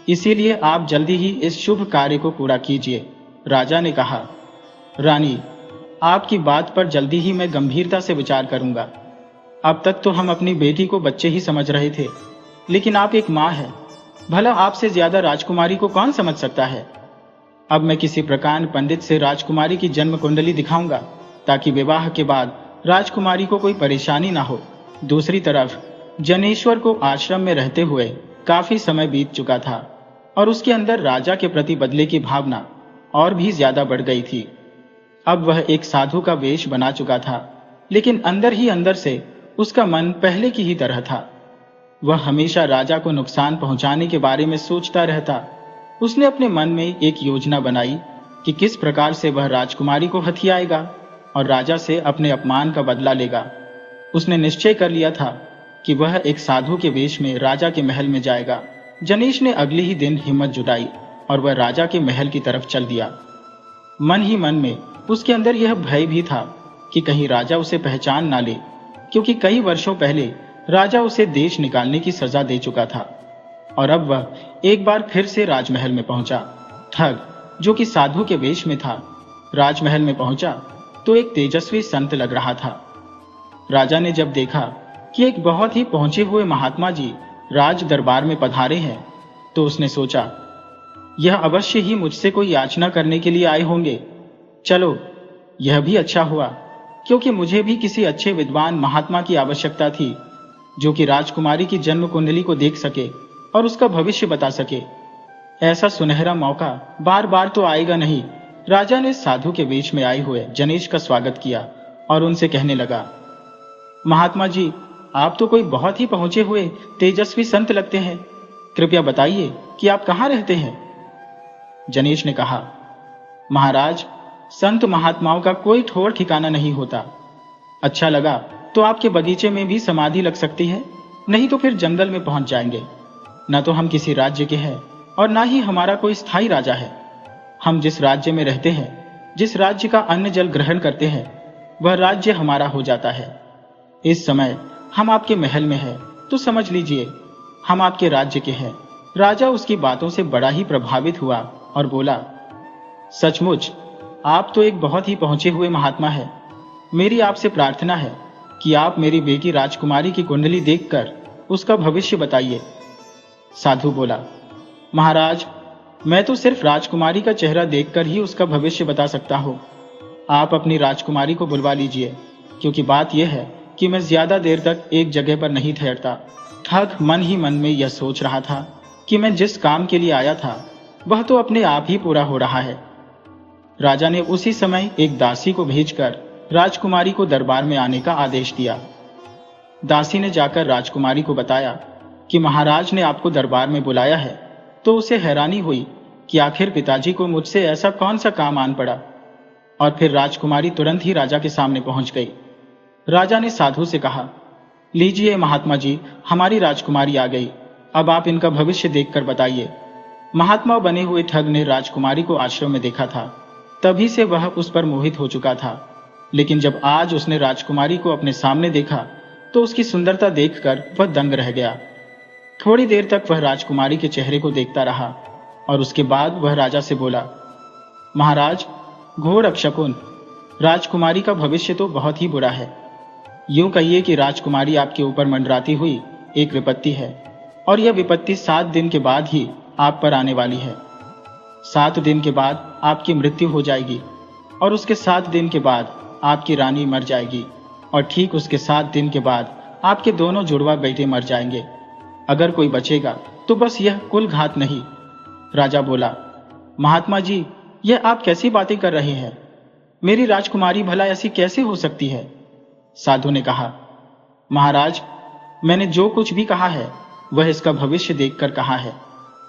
इसीलिए आप जल्दी ही इस शुभ कार्य को पूरा कीजिए। राजा ने कहा, रानी, आपकी बात पर जल्दी ही मैं गंभीरता से विचार करूंगा। अब तक तो हम अपनी बेटी को बच्चे ही समझ रहे थे, लेकिन आप एक माँ हैं, भला आपसे ज्यादा राजकुमारी को कौन समझ सकता है। अब मैं किसी प्रकार पंडित से राजकुमारी की जन्म कुंडली दिखाऊंगा, ताकि विवाह के बाद राजकुमारी को कोई परेशानी ना हो। दूसरी तरफ जनेश्वर को आश्रम में रहते हुए काफी समय बीत चुका था और उसके अंदर राजा के प्रति बदले की भावना और भी ज्यादा बढ़ गई थी। अब वह एक साधु का वेश बना चुका था, लेकिन अंदर ही अंदर से उसका मन पहले की ही तरह था। वह हमेशा राजा को नुकसान पहुंचाने के बारे में सोचता रहता। उसने अपने मन में एक योजना बनाई कि किस प्रकार से वह राजकुमारी को हथियाएगा और राजा से अपने अपमान का बदला लेगा। उसने निश्चय कर लिया था कि वह एक साधु के वेश में राजा के महल में जाएगा। जनेश ने अगले ही दिन हिम्मत जुटाई और वह राजा के महल की तरफ चल दिया। मन ही मन में उसके अंदर यह भय भी था कि कहीं राजा उसे पहचान ना ले, क्योंकि कई वर्षों पहले राजा उसे देश निकालने की सजा दे चुका था। और अब वह एक बार फिर से राजमहल में पहुंचा। ठग, जो कि साधु के वेश में था, राजमहल में पहुंचा तो एक तेजस्वी संत लग रहा था। राजा ने जब देखा कि एक बहुत ही पहुंचे हुए महात्मा जी राज दरबार में पधारे हैं, तो उसने सोचा, यह अवश्य ही मुझसे कोई याचना करने के लिए आए होंगे। चलो, यह भी अच्छा हुआ, क्योंकि मुझे भी किसी अच्छे विद्वान महात्मा की आवश्यकता थी, जो कि राजकुमारी की जन्म कुंडली को देख सके और उसका भविष्य बता सके। ऐसा सुनहरा मौका बार बार तो आएगा नहीं। राजा ने साधु के वेश में आए हुए जनेश का स्वागत किया और उनसे कहने लगा, महात्मा जी, आप तो कोई बहुत ही पहुंचे हुए तेजस्वी संत लगते हैं। कृपया बताइए कि आप कहाँ रहते हैं। जनेश ने कहा, महाराज, संत महात्माओं का कोई ठोर ठिकाना नहीं होता। अच्छा लगा तो आपके बगीचे में भी समाधि लग सकती है, नहीं तो फिर जंगल में पहुंच जाएंगे। न तो हम किसी राज्य के हैं और ना ही हमारा कोई स्थायी राजा है। हम जिस राज्य में रहते हैं, जिस राज्य का अन्न जल ग्रहण करते हैं, वह राज्य हमारा हो जाता है। इस समय हम आपके महल में हैं, तो समझ लीजिए हम आपके राज्य के हैं। राजा उसकी बातों से बड़ा ही प्रभावित हुआ और बोला, सचमुच आप तो एक बहुत ही पहुंचे हुए महात्मा हैं। मेरी आपसे प्रार्थना है कि आप मेरी बेटी राजकुमारी की कुंडली देखकर उसका भविष्य बताइए। साधु बोला, महाराज, मैं तो सिर्फ राजकुमारी का चेहरा देखकर ही उसका भविष्य बता सकता हूँ। आप अपनी राजकुमारी को बुलवा लीजिए, क्योंकि बात यह है कि मैं ज्यादा देर तक एक जगह पर नहीं ठहरता। ठग मन ही मन में यह सोच रहा था कि मैं जिस काम के लिए आया था वह तो अपने आप ही पूरा हो रहा है। राजा ने उसी समय एक दासी को भेजकर राजकुमारी को दरबार में आने का आदेश दिया। दासी ने जाकर राजकुमारी को बताया कि महाराज ने आपको दरबार में बुलाया है, तो उसे हैरानी हुई कि आखिर पिताजी को मुझसे ऐसा कौन सा काम आन पड़ा। और फिर राजकुमारी तुरंत ही राजा के सामने पहुंच गई। राजा ने साधु से कहा, लीजिए महात्मा जी, हमारी राजकुमारी आ गई। अब आप इनका भविष्य देखकर बताइए। महात्मा बने हुए ठग ने राजकुमारी को आश्रम में देखा था, तभी से वह उस पर मोहित हो चुका था। लेकिन जब आज उसने राजकुमारी को अपने सामने देखा तो उसकी सुंदरता देखकर वह दंग रह गया। थोड़ी देर तक वह राजकुमारी के चेहरे को देखता रहा और उसके बाद वह राजा से बोला, महाराज, घोर अपशकुन, राजकुमारी का भविष्य तो बहुत ही बुरा है। यूं कहिए कि राजकुमारी आपके ऊपर मंडराती हुई एक विपत्ति है, और यह विपत्ति 7 दिन के बाद ही आप पर आने वाली है। 7 दिन के बाद आपकी मृत्यु हो जाएगी और उसके 7 दिन के बाद आपकी रानी मर जाएगी, और ठीक उसके 7 दिन के बाद आपके दोनों जुड़वा बेटे मर जाएंगे। अगर कोई बचेगा तो बस यह कुल घात नहीं। राजा बोला, महात्मा जी, यह आप कैसी बातें कर रहे हैं? मेरी राजकुमारी भला ऐसी कैसे हो सकती है? साधु ने कहा, महाराज, मैंने जो कुछ भी कहा है वह इसका भविष्य देखकर कहा है,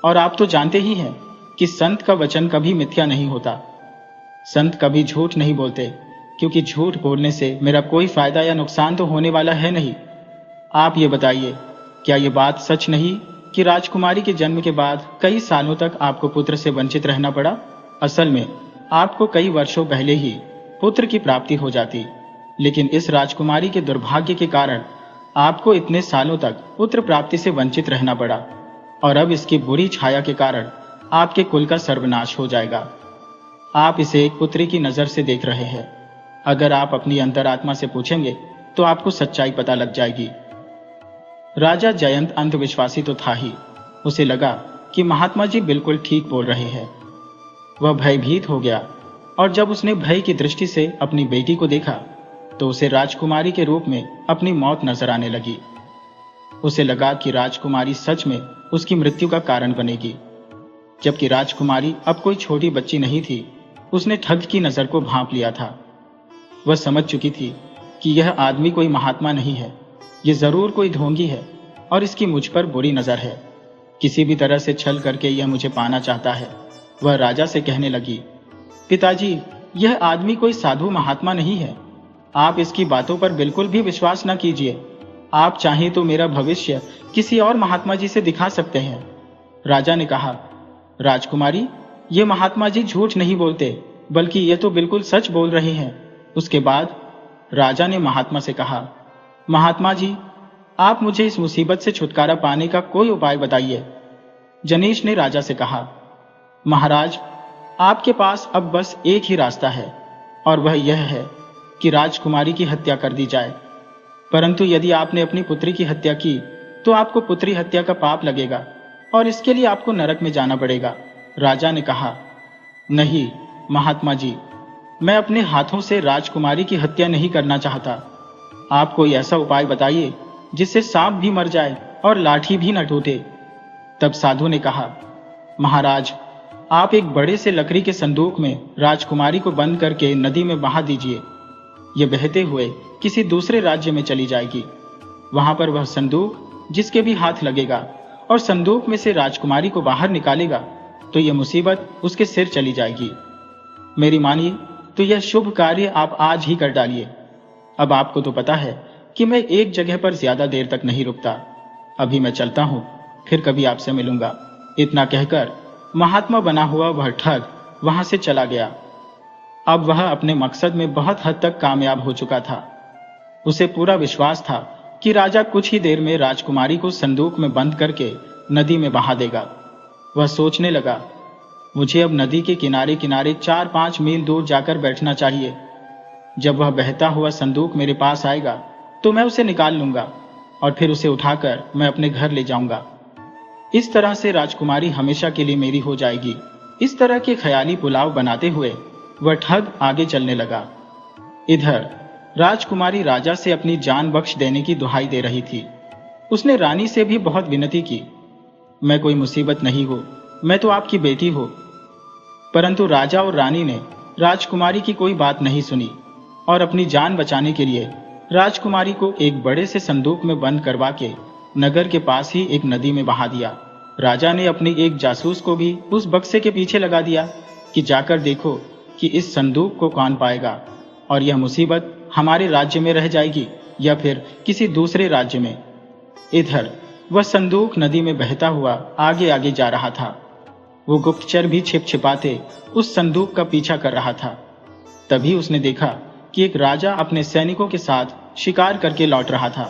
और आप तो जानते ही हैं कि संत का वचन कभी मिथ्या नहीं होता। संत कभी झूठ नहीं बोलते, क्योंकि झूठ बोलने से मेरा कोई फायदा या नुकसान तो होने वाला है नहीं। आप ये बताइए, क्या ये बात सच नहीं कि राजकुमारी के जन्म के बाद कई सालों तक आपको पुत्र से वंचित रहना पड़ा? असल में आपको कई वर्षों पहले ही पुत्र की प्राप्ति हो जाती, लेकिन इस राजकुमारी के दुर्भाग्य के कारण आपको इतने सालों तक पुत्र प्राप्ति से वंचित रहना पड़ा, और अब इसकी बुरी छाया के कारण आपके कुल का सर्वनाश हो जाएगा। आप इसे एक पुत्री की नजर से देख रहे हैं। अगर आप अपनी अंतरात्मा से पूछेंगे तो आपको सच्चाई पता लग जाएगी। राजा जयंत अंधविश्वासी तो था ही। उसे लगा कि महात्मा जी बिल्कुल ठीक बोल रहे हैं। वह भयभीत हो गया, और जब उसने भय की दृष्टि से अपनी बेटी को देखा तो उसे राजकुमारी के रूप में अपनी मौत नजर आने लगी। उसे लगा कि राजकुमारी सच में उसकी मृत्यु का कारण बनेगी, जबकि राजकुमारी अब कोई छोटी बच्ची नहीं थी, उसने ठग की नजर को भांप लिया था। वह समझ चुकी थी कि यह आदमी कोई महात्मा नहीं है, ये जरूर कोई ढोंगी है और इसकी मुझ पर बुरी नजर है। किसी भी तरह से छल करके यह मुझे पाना चाहता है। वह राजा से कहने लगी, पिताजी, यह आदमी कोई साधु महात्मा नहीं है। आप इसकी बातों पर बिल्कुल भी विश्वास न कीजिए। आप चाहें तो मेरा भविष्य किसी और महात्मा जी से दिखा सकते हैं। राजा ने कहा, राजकुमारी, ये महात्मा जी झूठ नहीं बोलते, बल्कि ये तो बिल्कुल सच बोल रहे हैं। उसके बाद राजा ने महात्मा से कहा, महात्मा जी, आप मुझे इस मुसीबत से छुटकारा पाने का कोई उपाय बताइए। जनीश ने राजा से कहा, महाराज, आपके पास अब बस एक ही रास्ता है और वह यह है कि राजकुमारी की हत्या कर दी जाए। परंतु यदि आपने अपनी पुत्री की हत्या की तो आपको पुत्री हत्या का पाप लगेगा और इसके लिए आपको नरक में जाना पड़ेगा। राजा ने कहा, नहीं महात्मा जी, मैं अपने हाथों से राजकुमारी की हत्या नहीं करना चाहता। आप कोई ऐसा उपाय बताइए जिससे सांप भी मर जाए और लाठी भी न टूटे। तब साधु ने कहा, महाराज, आप एक बड़े से लकड़ी के संदूक में राजकुमारी को बंद करके नदी में बहा दीजिए। यह बहते हुए किसी दूसरे राज्य में चली जाएगी। वहां पर वह संदूक जिसके भी हाथ लगेगा और संदूक में से राजकुमारी को बाहर निकालेगा तो यह मुसीबत उसके सिर चली जाएगी। मेरी मानिए तो यह शुभ कार्य आप आज ही कर डालिए। अब आपको तो पता है कि मैं एक जगह पर ज्यादा देर तक नहीं रुकता। अभी मैं चलता हूं, फिर कभी आपसे मिलूंगा। इतना कहकर महात्मा बना हुआ वह ठग वहां से चला गया। अब वह अपने मकसद में बहुत हद तक कामयाब हो चुका था। उसे पूरा विश्वास था कि राजा कुछ ही देर में राजकुमारी को संदूक में बंद करके नदी में बहा देगा। वह सोचने लगा, मुझे अब नदी के किनारे किनारे 4-5 मील दूर जाकर बैठना चाहिए। जब वह बहता हुआ संदूक मेरे पास आएगा तो मैं उसे निकाल लूंगा और फिर उसे उठाकर मैं अपने घर ले जाऊंगा। इस तरह से राजकुमारी हमेशा के लिए मेरी हो जाएगी। इस तरह के ख्याली पुलाव बनाते हुए वह ठग आगे चलने लगा। इधर राजकुमारी राजा से अपनी जान बख्श देने की दुहाई दे रही थी। उसने रानी से भी बहुत विनती की, मैं कोई मुसीबत नहीं हूं, मैं तो आपकी बेटी हूं। परंतु राजा और रानी ने राजकुमारी की कोई बात नहीं सुनी और अपनी जान बचाने के लिए राजकुमारी को एक बड़े से संदूक में बंद करवा के नगर के पास ही एक नदी में बहा दिया। राजा ने अपने एक जासूस को भी उस बक्से के पीछे लगा दिया कि जाकर देखो कि इस संदूक को कौन पाएगा और यह मुसीबत हमारे राज्य में रह जाएगी या फिर किसी दूसरे राज्य में। इधर वह संदूक नदी में बहता हुआ आगे आगे जा रहा था। वो गुप्तचर भी छिप छिपाते उस संदूक का पीछा कर रहा था। तभी उसने देखा कि एक राजा अपने सैनिकों के साथ शिकार करके लौट रहा था।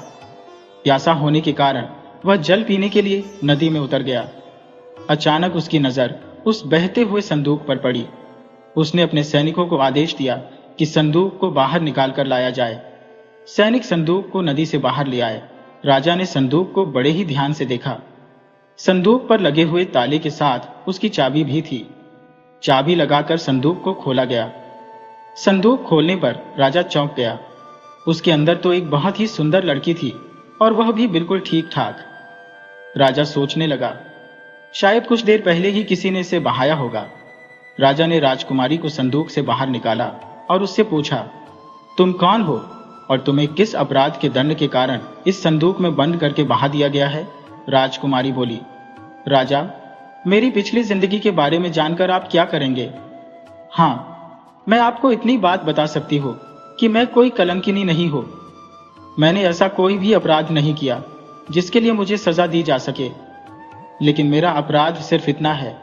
प्यासा होने के कारण वह जल पीने के लिए नदी में उतर गया। अचानक उसकी नजर उस बहते हुए संदूक पर पड़ी। उसने अपने सैनिकों को आदेश दिया कि संदूक को बाहर निकाल कर लाया जाए। सैनिक संदूक को नदी से बाहर ले आए। राजा ने संदूक को बड़े ही ध्यान से देखा। संदूक पर लगे हुए ताले के साथ उसकी चाबी भी थी। चाबी लगाकर संदूक को खोला गया। संदूक खोलने पर राजा चौंक गया। उसके अंदर तो एक बहुत ही सुंदर लड़की थी और वह भी बिल्कुल ठीक ठाक। राजा सोचने लगा, शायद कुछ देर पहले ही किसी ने इसे बहाया होगा। राजा ने राजकुमारी को संदूक से बाहर निकाला और उससे पूछा, तुम कौन हो और तुम्हें किस अपराध के दंड के कारण इस संदूक में बंद करके बहा दिया गया है? राजकुमारी बोली, राजा, मेरी पिछली जिंदगी के बारे में जानकर आप क्या करेंगे? हाँ, मैं आपको इतनी बात बता सकती हूँ कि मैं कोई कलंकिनी नहीं हूँ। मैंने ऐसा कोई भी अपराध नहीं किया जिसके लिए मुझे सजा दी जा सके। लेकिन मेरा अपराध सिर्फ इतना है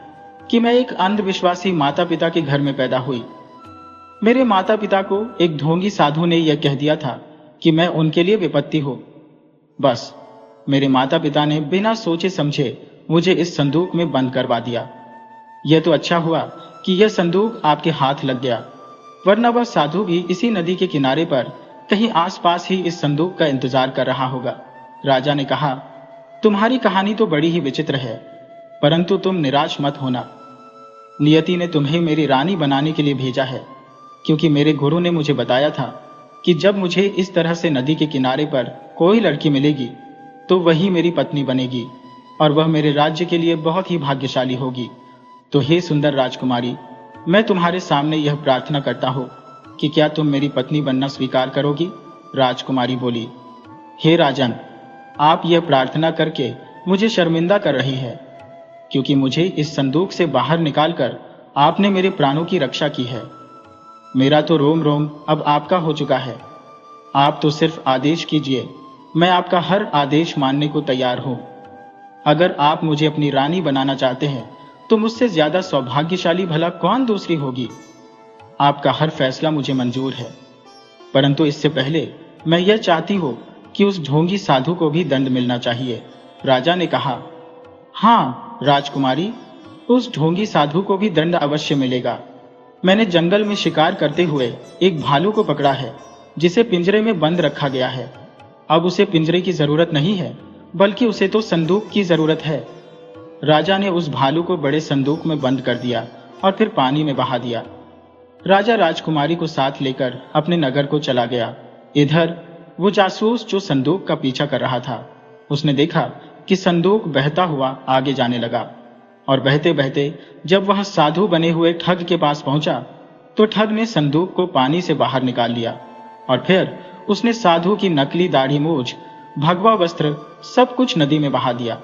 कि मैं एक अंधविश्वासी माता पिता के घर में पैदा हुई। मेरे माता पिता को एक ढोंगी साधु ने यह कह दिया था कि मैं उनके लिए विपत्ति हूं। बस मेरे माता पिता ने बिना सोचे समझे मुझे इस संदूक में बंद करवा दिया। यह तो अच्छा हुआ कि यह संदूक आपके हाथ लग गया, वरना वह साधु भी इसी नदी के किनारे पर कहीं आसपास ही इस संदूक का इंतजार कर रहा होगा। राजा ने कहा, तुम्हारी कहानी तो बड़ी ही विचित्र है, परंतु तुम निराश मत होना। नियति ने तुम्हें मेरी रानी बनाने के लिए भेजा है, क्योंकि मेरे गुरु ने मुझे बताया था कि जब मुझे इस तरह से नदी के किनारे पर कोई लड़की मिलेगी तो वही मेरी पत्नी बनेगी और वह मेरे राज्य के लिए बहुत ही भाग्यशाली होगी। तो हे सुंदर राजकुमारी, मैं तुम्हारे सामने यह प्रार्थना करता हूँ कि क्या तुम मेरी पत्नी बनना स्वीकार करोगी? राजकुमारी बोली, हे राजन, आप यह प्रार्थना करके मुझे शर्मिंदा कर रही है, क्योंकि मुझे इस संदूक से बाहर निकालकर आपने मेरे प्राणों की रक्षा की है। मेरा तो रोम रोम अब आपका हो चुका है। आप तो सिर्फ आदेश कीजिए, मैं आपका हर आदेश मानने को तैयार हूं। अगर आप मुझे अपनी रानी बनाना चाहते हैं तो मुझसे ज्यादा सौभाग्यशाली भला कौन दूसरी होगी। आपका हर फैसला मुझे मंजूर है, परंतु इससे पहले मैं यह चाहती हूं कि उस ढोंगी साधु को भी दंड मिलना चाहिए। राजा ने कहा, हाँ राजकुमारी, उस ढोंगी साधु को भी दंड अवश्य मिलेगा। मैंने जंगल में शिकार करते हुए एक भालू को पकड़ा है जिसे पिंजरे में बंद रखा गया है। अब उसे पिंजरे की जरूरत नहीं है, बल्कि उसे तो संदूक की जरूरत है। राजा ने उस भालू को बड़े संदूक में बंद कर दिया और फिर पानी में बहा दिया। राजा राजकुमारी को साथ लेकर अपने नगर को चला गया। इधर वो जासूस जो संदूक का पीछा कर रहा था, उसने देखा कि संदूक बहता हुआ आगे जाने लगा, और बहते बहते जब वह साधु बने हुए ठग के पास पहुंचा तो ठग ने संदूक को पानी से बाहर निकाल लिया, और फिर उसने साधु की नकली दाढ़ी मूछ, भगवा वस्त्र, सब कुछ नदी में बहा दिया।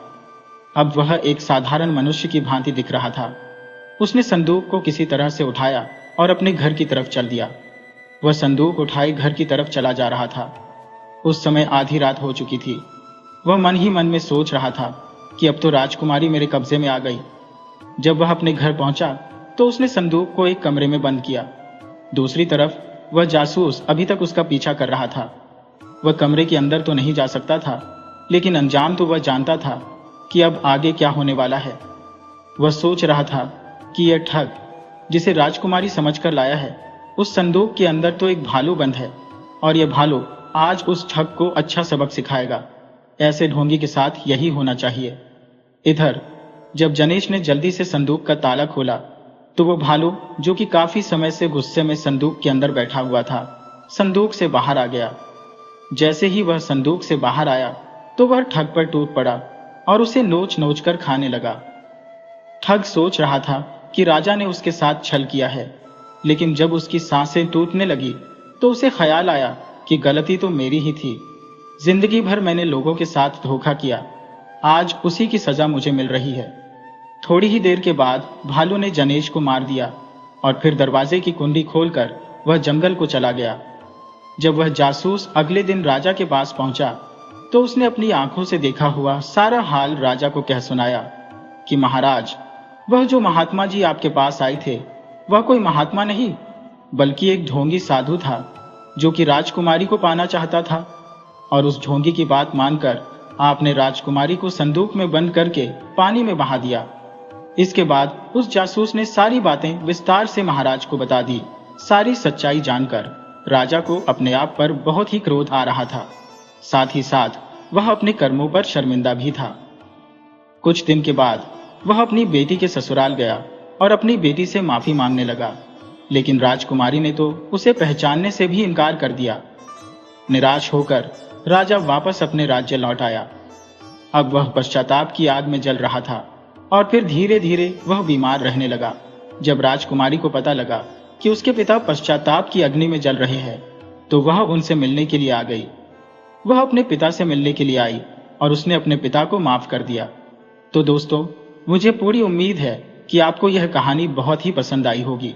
अब वह एक साधारण मनुष्य की भांति दिख रहा था। उसने संदूक को किसी तरह से उठाया और अपने घर की तरफ चल दिया। वह संदूक उठाए घर की तरफ चला जा रहा था। उस समय आधी रात हो चुकी थी। वह मन ही मन में सोच रहा था कि अब तो राजकुमारी मेरे कब्जे में आ गई। जब वह अपने घर पहुंचा तो उसने संदूक को एक कमरे में बंद किया। दूसरी तरफ वह जासूस अभी तक उसका पीछा कर रहा था। वह कमरे के अंदर तो नहीं जा सकता था, लेकिन अंजाम तो वह जानता था कि अब आगे क्या होने वाला है। वह सोच रहा था कि यह ठग जिसे राजकुमारी समझकर लाया है, उस संदूक के अंदर तो एक भालू बंद है, और यह भालू आज उस ठग को अच्छा सबक सिखाएगा। ऐसे ढोंगी के साथ यही होना चाहिए। इधर जब जनेश ने जल्दी से संदूक का ताला खोला तो वो भालू, जो कि काफी समय से गुस्से में संदूक के अंदर बैठा हुआ था, संदूक से बाहर आ गया। जैसे ही वह संदूक से बाहर आया तो वह ठग पर टूट पड़ा और उसे नोच नोच कर खाने लगा। ठग सोच रहा था कि राजा ने उसके साथ छल किया है, लेकिन जब उसकी सांसें टूटने लगी तो उसे ख्याल आया कि गलती तो मेरी ही थी। जिंदगी भर मैंने लोगों के साथ धोखा किया, आज उसी की सजा मुझे मिल रही है। थोड़ी ही देर के बाद भालू ने जनेश को मार दिया और फिर दरवाजे की कुंडी खोलकर वह जंगल को चला गया। जब वह जासूस अगले दिन राजा के पास पहुंचा तो उसने अपनी आंखों से देखा हुआ सारा हाल राजा को कह सुनाया कि महाराज, वह जो महात्मा जी आपके पास आए थे वह कोई महात्मा नहीं, बल्कि एक ढोंगी साधु था जो कि राजकुमारी को पाना चाहता था, और उस ढोंगी की बात मानकर आपने राजकुमारी को संदूक में बंद करके पानी में बहा दिया। इसके बाद उस जासूस ने सारी बातें विस्तार से महाराज को बता दी। सारी सच्चाई जानकर राजा को अपने आप पर बहुत ही क्रोध आ रहा था, साथ ही साथ वह अपने कर्मों पर शर्मिंदा भी था। कुछ दिन के बाद वह अपनी बेटी के ससुराल गया और अपनी बेटी से माफी मांगने लगा, लेकिन राजकुमारी ने तो उसे पहचानने से भी इनकार कर दिया। निराश होकर राजा वापस अपने राज्य लौट आया। अब वह पश्चाताप की आग में जल रहा था और फिर धीरे धीरे वह बीमार रहने लगा। जब राजकुमारी को पता लगा कि उसके पिता पश्चाताप की अग्नि में जल रहे हैं तो वह उनसे मिलने के लिए आ गई। वह अपने पिता से मिलने के लिए आई और उसने अपने पिता को माफ कर दिया। तो दोस्तों, मुझे पूरी उम्मीद है कि आपको यह कहानी बहुत ही पसंद आई होगी।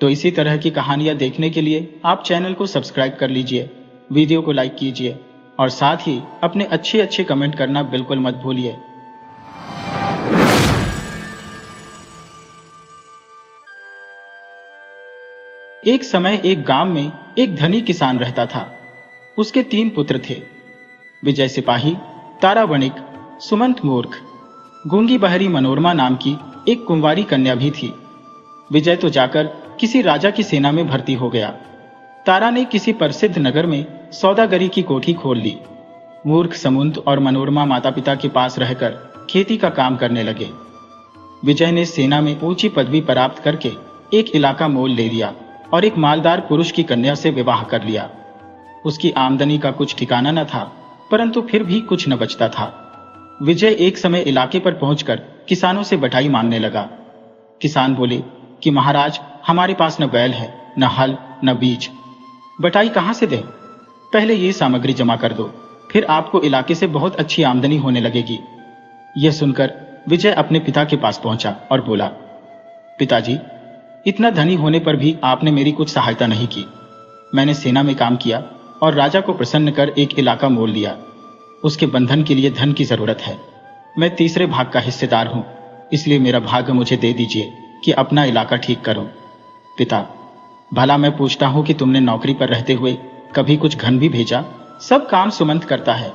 तो इसी तरह की कहानियां देखने के लिए आप चैनल को सब्सक्राइब कर लीजिए, वीडियो को लाइक कीजिए और साथ ही अपने अच्छे कमेंट करना बिल्कुल मत भूलिए। एक समय एक गांव में एक धनी किसान रहता था। उसके 3 पुत्र थे, विजय सिपाही, तारा वणिक, सुमंत मूर्ख। गूंगी बहरी मनोरमा नाम की एक कुंवारी कन्या भी थी। विजय तो जाकर किसी राजा की सेना में भर्ती हो गया। तारा ने किसी प्रसिद्ध नगर में सौदागरी की कोठी खोल ली। मूर्ख समुंत और मनोरमा माता पिता के पास रहकर खेती का काम करने लगे। विजय ने सेना में ऊंची पदवी प्राप्त करके एक इलाका मोल ले लिया और एक मालदार पुरुष की कन्या से विवाह कर लिया। उसकी आमदनी का कुछ ठिकाना न था, परंतु फिर भी कुछ न बचता था। विजय एक समय इलाके पर पहुंचकर किसानों से बटाई मांगने लगा। किसान बोले, कि महाराज, हमारे पास न बैल है, न हल, न बीज, बटाई कहाँ से दें? पहले ये सामग्री जमा कर दो, फिर आपको इलाके से बहुत अच्छी आमदनी होने लगेगी। यह सुनकर विजय अपने पिता के पास पहुंचा और बोला, पिताजी, इतना धनी होने पर भी आपने मेरी कुछ सहायता नहीं की। मैंने सेना में काम किया और राजा को प्रसन्न कर एक इलाका मोल लिया। उसके बंधन के लिए धन की जरूरत है। मैं तीसरे भाग का हिस्सेदार हूं, इसलिए मेरा भाग मुझे दे दीजिए कि अपना इलाका ठीक करूं। पिता, भला मैं पूछता हूं कि तुमने नौकरी पर रहते हुए कभी कुछ धन भी भेजा? सब काम सुमंत करता है।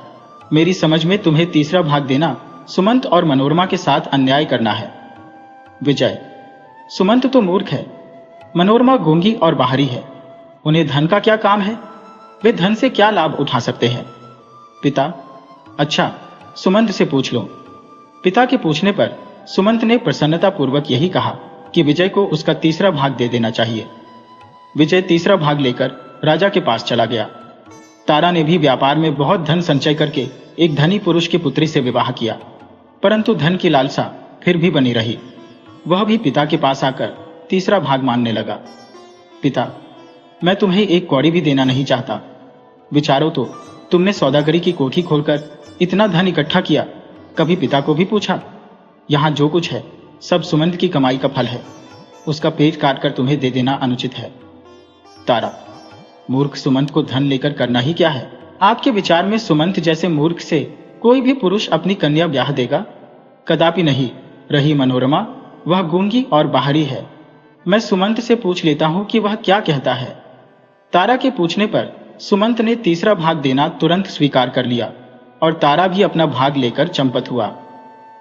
मेरी समझ में तुम्हें तीसरा भाग देना सुमंत और मनोरमा के साथ अन्याय करना है। विजय, सुमंत तो मूर्ख है, मनोरमा गूंगी और बाहरी है। उन्हें धन का क्या काम है? वे धन से क्या लाभ उठा सकते हैं? पिता, अच्छा, सुमंत से पूछ लो। पिता के पूछने पर सुमंत ने प्रसन्नता पूर्वक यही कहा कि विजय को उसका तीसरा भाग दे देना चाहिए। विजय तीसरा भाग लेकर राजा के पास चला गया। तारा ने भी व्यापार में बहुत धन संचय करके एक धनी पुरुष की पुत्री से विवाह किया, परंतु धन की लालसा फिर भी बनी रही। वह भी पिता के पास आकर तीसरा भाग मांगने लगा। पिता, मैं तुम्हें एक कौड़ी भी देना नहीं चाहता। विचारो तो, तुमने सौदागरी की कोठी खोलकर इतना धन इकट्ठा किया, कभी पिता को भी पूछा? यहां जो कुछ है सब सुमंत की कमाई का फल है। उसका पेट काटकर तुम्हें दे देना अनुचित है। तारा, मूर्ख सुमंत को धन लेकर करना ही क्या है? आपके विचार में सुमंत जैसे मूर्ख से कोई भी पुरुष अपनी कन्या ब्याह देगा? कदापि नहीं। रही मनोरमा, वह गूंगी और बाहरी है। मैं सुमंत से पूछ लेता हूं कि वह क्या कहता है। तारा के पूछने पर सुमंत ने तीसरा भाग देना तुरंत स्वीकार कर लिया और तारा भी अपना भाग लेकर चंपत हुआ।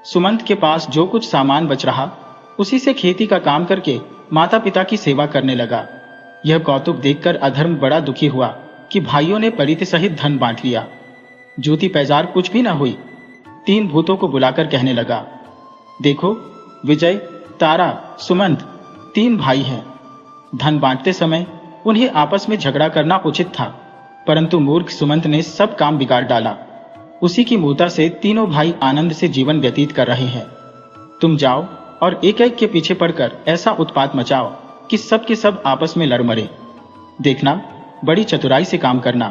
सुमंत के पास जो कुछ सामान बच रहा, उसी से खेती का काम करके माता पिता की सेवा करने लगा। यह कौतुक देखकर अधर्म बड़ा दुखी हुआ कि भाइयों ने परित सहित धन बांट लिया। जूती पैजार कुछ भी न हुई। 3 भूतों को बुलाकर कहने लगा, देखो, विजय, तारा, सुमंत 3 भाई हैं। धन बांटते समय उन्हें आपस में झगड़ा करना उचित था, परंतु मूर्ख सुमंत ने सब काम बिगाड़ डाला। उसी की मूर्ता से तीनों भाई आनंद से जीवन व्यतीत कर रहे हैं। तुम जाओ और एक एक के पीछे पड़कर ऐसा उत्पात मचाओ कि सब के सब आपस में लड़ मरे। देखना, बड़ी चतुराई से काम करना।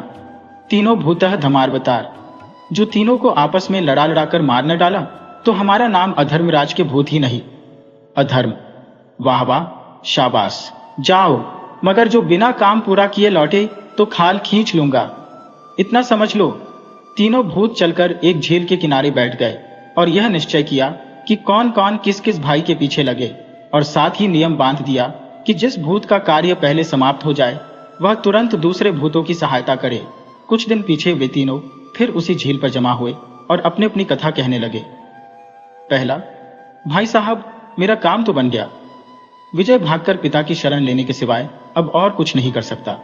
तीनों भूतः धमारवतार, जो तीनों को आपस में लड़ा लड़ाकर मार न डाला तो हमारा नाम अधर्मराज के भूत ही नहीं। अधर्म, वाह वाह, शाबाश। जाओ, मगर जो बिना काम पूरा किए लौटे तो खाल खींच लूंगा। इतना समझ लो। तीनों भूत चलकर एक झील के किनारे बैठ गए और यह निश्चय किया कि कौन कौन किस किस भाई के पीछे लगे, और साथ ही नियम बांध दिया कि जिस भूत का कार्य पहले समाप्त हो जाए वह तुरंत दूसरे भूतों की सहायता करे। कुछ दिन पीछे वे तीनों फिर उसी झील पर जमा हुए और अपनी अपनी कथा कहने लगे। पहला, भाई साहब, मेरा काम तो बन गया। विजय भागकर पिता की शरण लेने के सिवाय अब और कुछ नहीं कर सकता।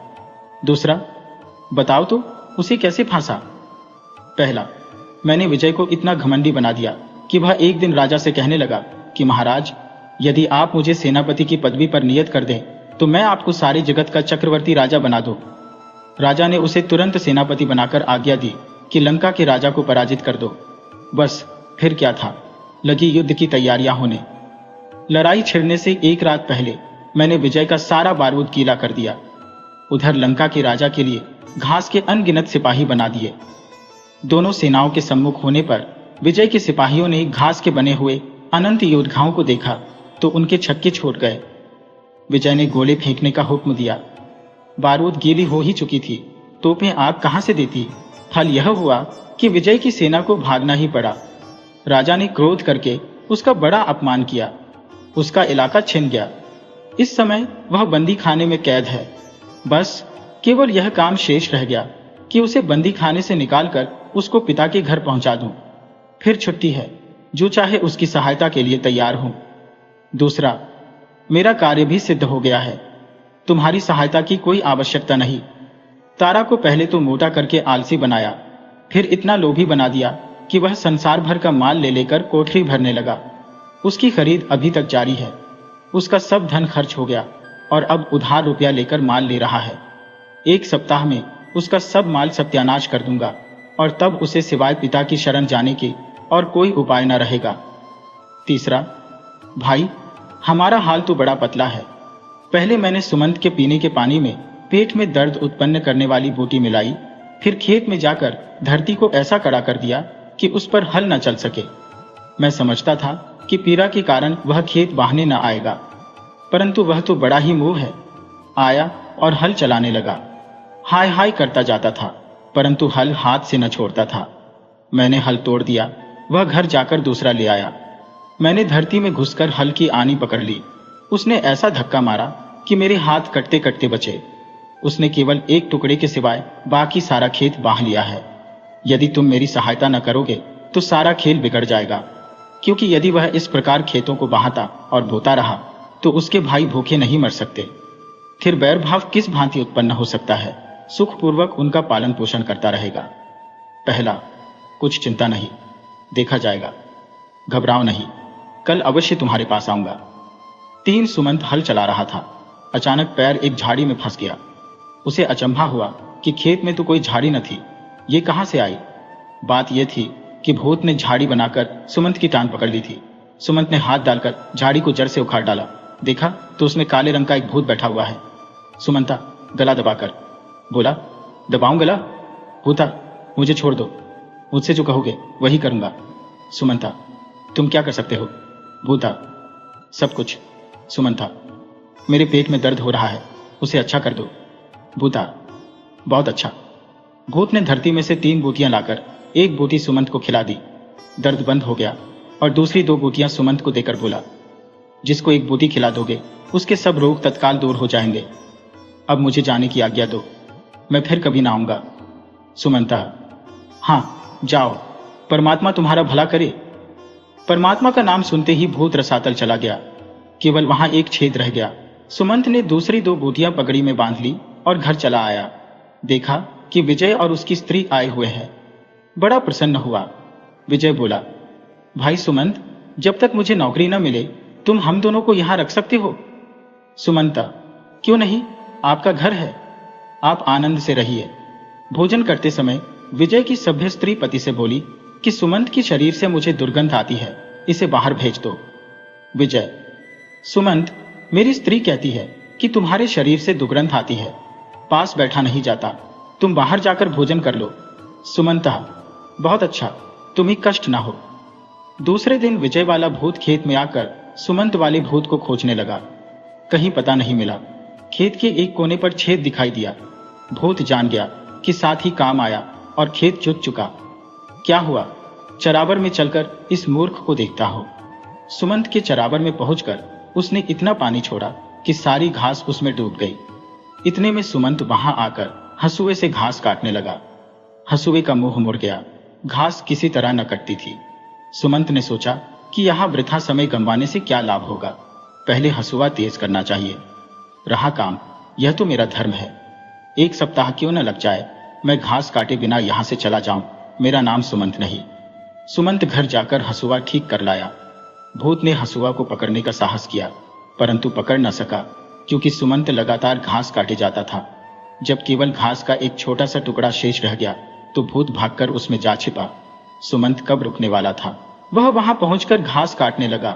दूसरा, बताओ तो, उसे कैसे फांसा? पहला, मैंने विजय को इतना घमंडी बना दिया कि वह एक दिन राजा से कहने लगा कि महाराज, यदि आप मुझे सेनापति की पदवी पर नियत कर दें तो मैं आपको सारे जगत का चक्रवर्ती राजा बना दूं। राजा ने उसे तुरंत सेनापति बनाकर आज्ञा दी कि लंका के राजा को पराजित कर दो। बस फिर क्या था, लगी युद्ध की तैयारियां होने। लड़ाई छिड़ने से एक रात पहले मैंने विजय का सारा बारूद गीला कर दिया। उधर लंका के राजा के लिए घास के अनगिनत सिपाही बना दिए। दोनों सेनाओं के सम्मुख होने पर विजय के सिपाहियों ने घास के बने हुए अनंत योद्धाओं को देखा तो उनके छक्के छोड़ गए। विजय ने गोले फेंकने का हुक्म दिया। बारूद गीली हो ही चुकी थी, तोपें आग कहां से देती। फल यह हुआ कि विजय की सेना को भागना ही पड़ा। राजा ने क्रोध करके उसका बड़ा अपमान किया। उसका इलाका छिन गया। इस समय वह बंदी खाने में कैद है। बस केवल यह काम शेष रह गया कि उसे बंदी खाने से निकालकर उसको पिता के घर पहुंचा दूं। फिर छुट्टी है, जो चाहे उसकी सहायता के लिए तैयार हूं। दूसरा, मेरा कार्य भी सिद्ध हो गया है। तुम्हारी सहायता की कोई आवश्यकता नहीं। तारा को पहले तो मोटा करके आलसी बनाया, फिर इतना लोभी बना दिया कि वह संसार भर का माल ले लेकर कोठरी भरने लगा। उसकी खरीद अभी तक जारी है। उसका सब धन खर्च हो गया और अब उधार रुपया लेकर माल ले रहा है। 1 सप्ताह में उसका सब माल सत्यानाश कर दूंगा और तब उसे सिवाय पिता की शरण जाने के और कोई उपाय न रहेगा। तीसरा, भाई, हमारा हाल तो बड़ा पतला है। पहले मैंने सुमंत के पीने के पानी में पेट में दर्द उत्पन्न करने वाली बूटी मिलाई, फिर खेत में जाकर धरती को ऐसा कड़ा कर दिया कि उस पर हल न चल सके। मैं समझता था कि पीड़ा के कारण वह खेत बाहने न आएगा, परंतु वह तो बड़ा ही मुंह है। आया और हल चलाने लगा। हाय हाय करता जाता था, परंतु हल हाथ से न छोड़ता था। मैंने हल तोड़ दिया। वह घर जाकर दूसरा ले आया। मैंने धरती में घुसकर हल की आनी पकड़ ली। उसने ऐसा धक्का मारा कि मेरे हाथ कटते कटते बचे। उसने केवल एक टुकड़े के सिवाय बाकी सारा खेत बाह लिया है। यदि तुम मेरी सहायता न करोगे तो सारा खेल बिगड़ जाएगा, क्योंकि यदि वह इस प्रकार खेतों को बहाता और बोता रहा तो उसके भाई भूखे नहीं मर सकते। फिर बैर भाव किस भांति उत्पन्न हो सकता है। सुखपूर्वक उनका पालन पोषण करता रहेगा। पहला, कुछ चिंता नहीं, देखा जाएगा, घबराओ नहीं, कल अवश्य तुम्हारे पास आऊंगा। 3 सुमंत हल चला रहा था। अचानक पैर एक झाड़ी में फंस गया। उसे अचंभा हुआ कि खेत में तो कोई झाड़ी न थी, ये कहां से आई। बात यह थी कि भूत ने झाड़ी बनाकर सुमंत की टांग पकड़ ली थी। सुमंत ने हाथ डालकर झाड़ी को जड़ से उखाड़ डाला। देखा तो उसमें काले रंग का एक भूत बैठा हुआ है। सुमंता गला दबाकर बोला, दबाऊं गला? भूता, मुझे छोड़ दो, मुझसे जो कहोगे वही करूंगा। सुमंता, तुम क्या कर सकते हो? भूता, सब कुछ। सुमंता, मेरे पेट में दर्द हो रहा है, उसे अच्छा कर दो। भूता, बहुत अच्छा। भूत ने धरती में से 3 बूटियां लाकर एक बूटी सुमंत को खिला दी। दर्द बंद हो गया और दूसरी 2 बूटियां सुमंत को देकर बोला, जिसको एक बूटी खिला दोगे उसके सब रोग तत्काल दूर हो जाएंगे। अब मुझे जाने की आज्ञा दो, मैं फिर कभी ना आऊंगा। सुमंता, हाँ जाओ, परमात्मा तुम्हारा भला करे। परमात्मा का नाम सुनते ही भूत रसातल चला गया। केवल वहां एक छेद रह गया। सुमंत ने दूसरी 2 बूटियां पगड़ी में बांध ली और घर चला आया। देखा कि विजय और उसकी स्त्री आए हुए हैं। बड़ा प्रसन्न हुआ। विजय बोला, भाई सुमंत, जब तक मुझे नौकरी न मिले तुम हम दोनों को यहां रख सकते हो। सुमंता, क्यों नहीं, आपका घर है, आप आनंद से रहिए। भोजन करते समय विजय की सभ्य स्त्री पति से बोली कि सुमंत की शरीर से मुझे दुर्गंध आती है, इसे बाहर भेज दो। विजय, सुमंत, मेरी स्त्री कहती है कि तुम्हारे शरीर से दुर्गंध आती है, पास बैठा नहीं जाता, तुम बाहर जाकर भोजन कर लो। सुमंता, बहुत अच्छा, तुम्हें कष्ट ना हो। दूसरे दिन विजय वाला भूत खेत में आकर सुमंत वाले भूत को खोजने लगा। कहीं पता नहीं मिला। खेत के एक कोने पर छेद दिखाई दिया। भूत जान गया कि साथ ही काम आया और खेत जुत चुका। क्या हुआ, चरावर में चलकर इस मूर्ख को देखता हो। सुमंत के चरावर में पहुंचकर उसने इतना पानी छोड़ा कि सारी घास उसमें डूब गई। इतने में सुमंत वहां आकर हंसुए से घास काटने लगा। हंसुए का मुंह मुड़ गया, घास किसी तरह न कटती थी। सुमंत ने सोचा कि यहां वृथा समय गंवाने से क्या लाभ होगा, पहले हंसुआ तेज करना चाहिए। रहा काम, यह तो मेरा धर्म है। 1 सप्ताह क्यों न लग जाए, मैं घास काटे बिना यहां से चला जाऊं, मेरा नाम सुमंत नहीं। सुमंत घर जाकर हंसुआ ठीक कर लाया। भूत ने हंसुआ को पकड़ने का साहस किया, परंतु पकड़ न सका, क्योंकि सुमंत लगातार घास काटे जाता था। जब केवल घास का एक छोटा सा टुकड़ा शेष रह गया तो भूत भागकर उसमें जा छिपा। सुमंत कब रुकने वाला था, वह वहां पहुंचकर घास काटने लगा।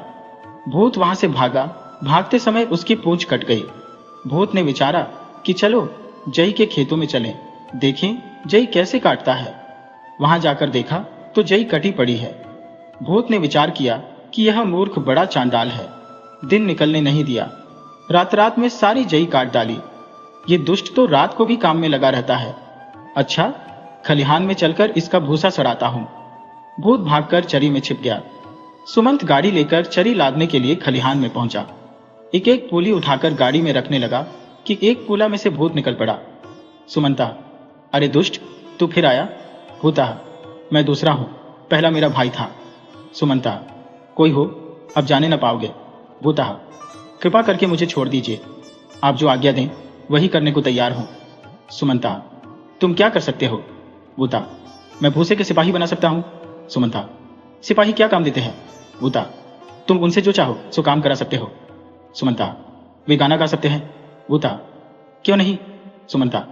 भूत वहां से भागा। भागते समय उसकी पूंछ कट गई। भूत ने विचारा कि चलो जई के खेतों में चलें, देखें जई कैसे काटता है। वहां जाकर देखा तो जई कटी पड़ी है। भूत ने विचार किया कि यह मूर्ख बड़ा चांडाल है, दिन निकलने नहीं दिया, रात रात में सारी जई काट डाली। ये दुष्ट तो रात को भी काम में लगा रहता है। अच्छा, खलिहान में चलकर इसका भूसा सड़ाता हूं। भूत भागकर चरी में छिप गया। सुमंत गाड़ी लेकर चरी लादने के लिए खलिहान में पहुंचा। एक एक पूली उठाकर गाड़ी में रखने लगा कि एक पूला में से भूत निकल पड़ा। सुमंता, अरे दुष्ट, तू फिर आया? भूता, मैं दूसरा हूं, पहला मेरा भाई था। सुमंता, कोई हो, अब जाने न पाओगे। भूता, कृपा करके मुझे छोड़ दीजिए, आप जो आज्ञा दें वही करने को तैयार हूं। सुमंता, तुम क्या कर सकते हो? भूता, मैं भूसे के सिपाही बना सकता हूं। सुमंता, सिपाही क्या काम देते हैं? भूता, तुम उनसे जो चाहो सो काम करा सकते हो। सुमंता, वे गाना गा सकते हैं। भूता, क्यों नहीं। सुमंता,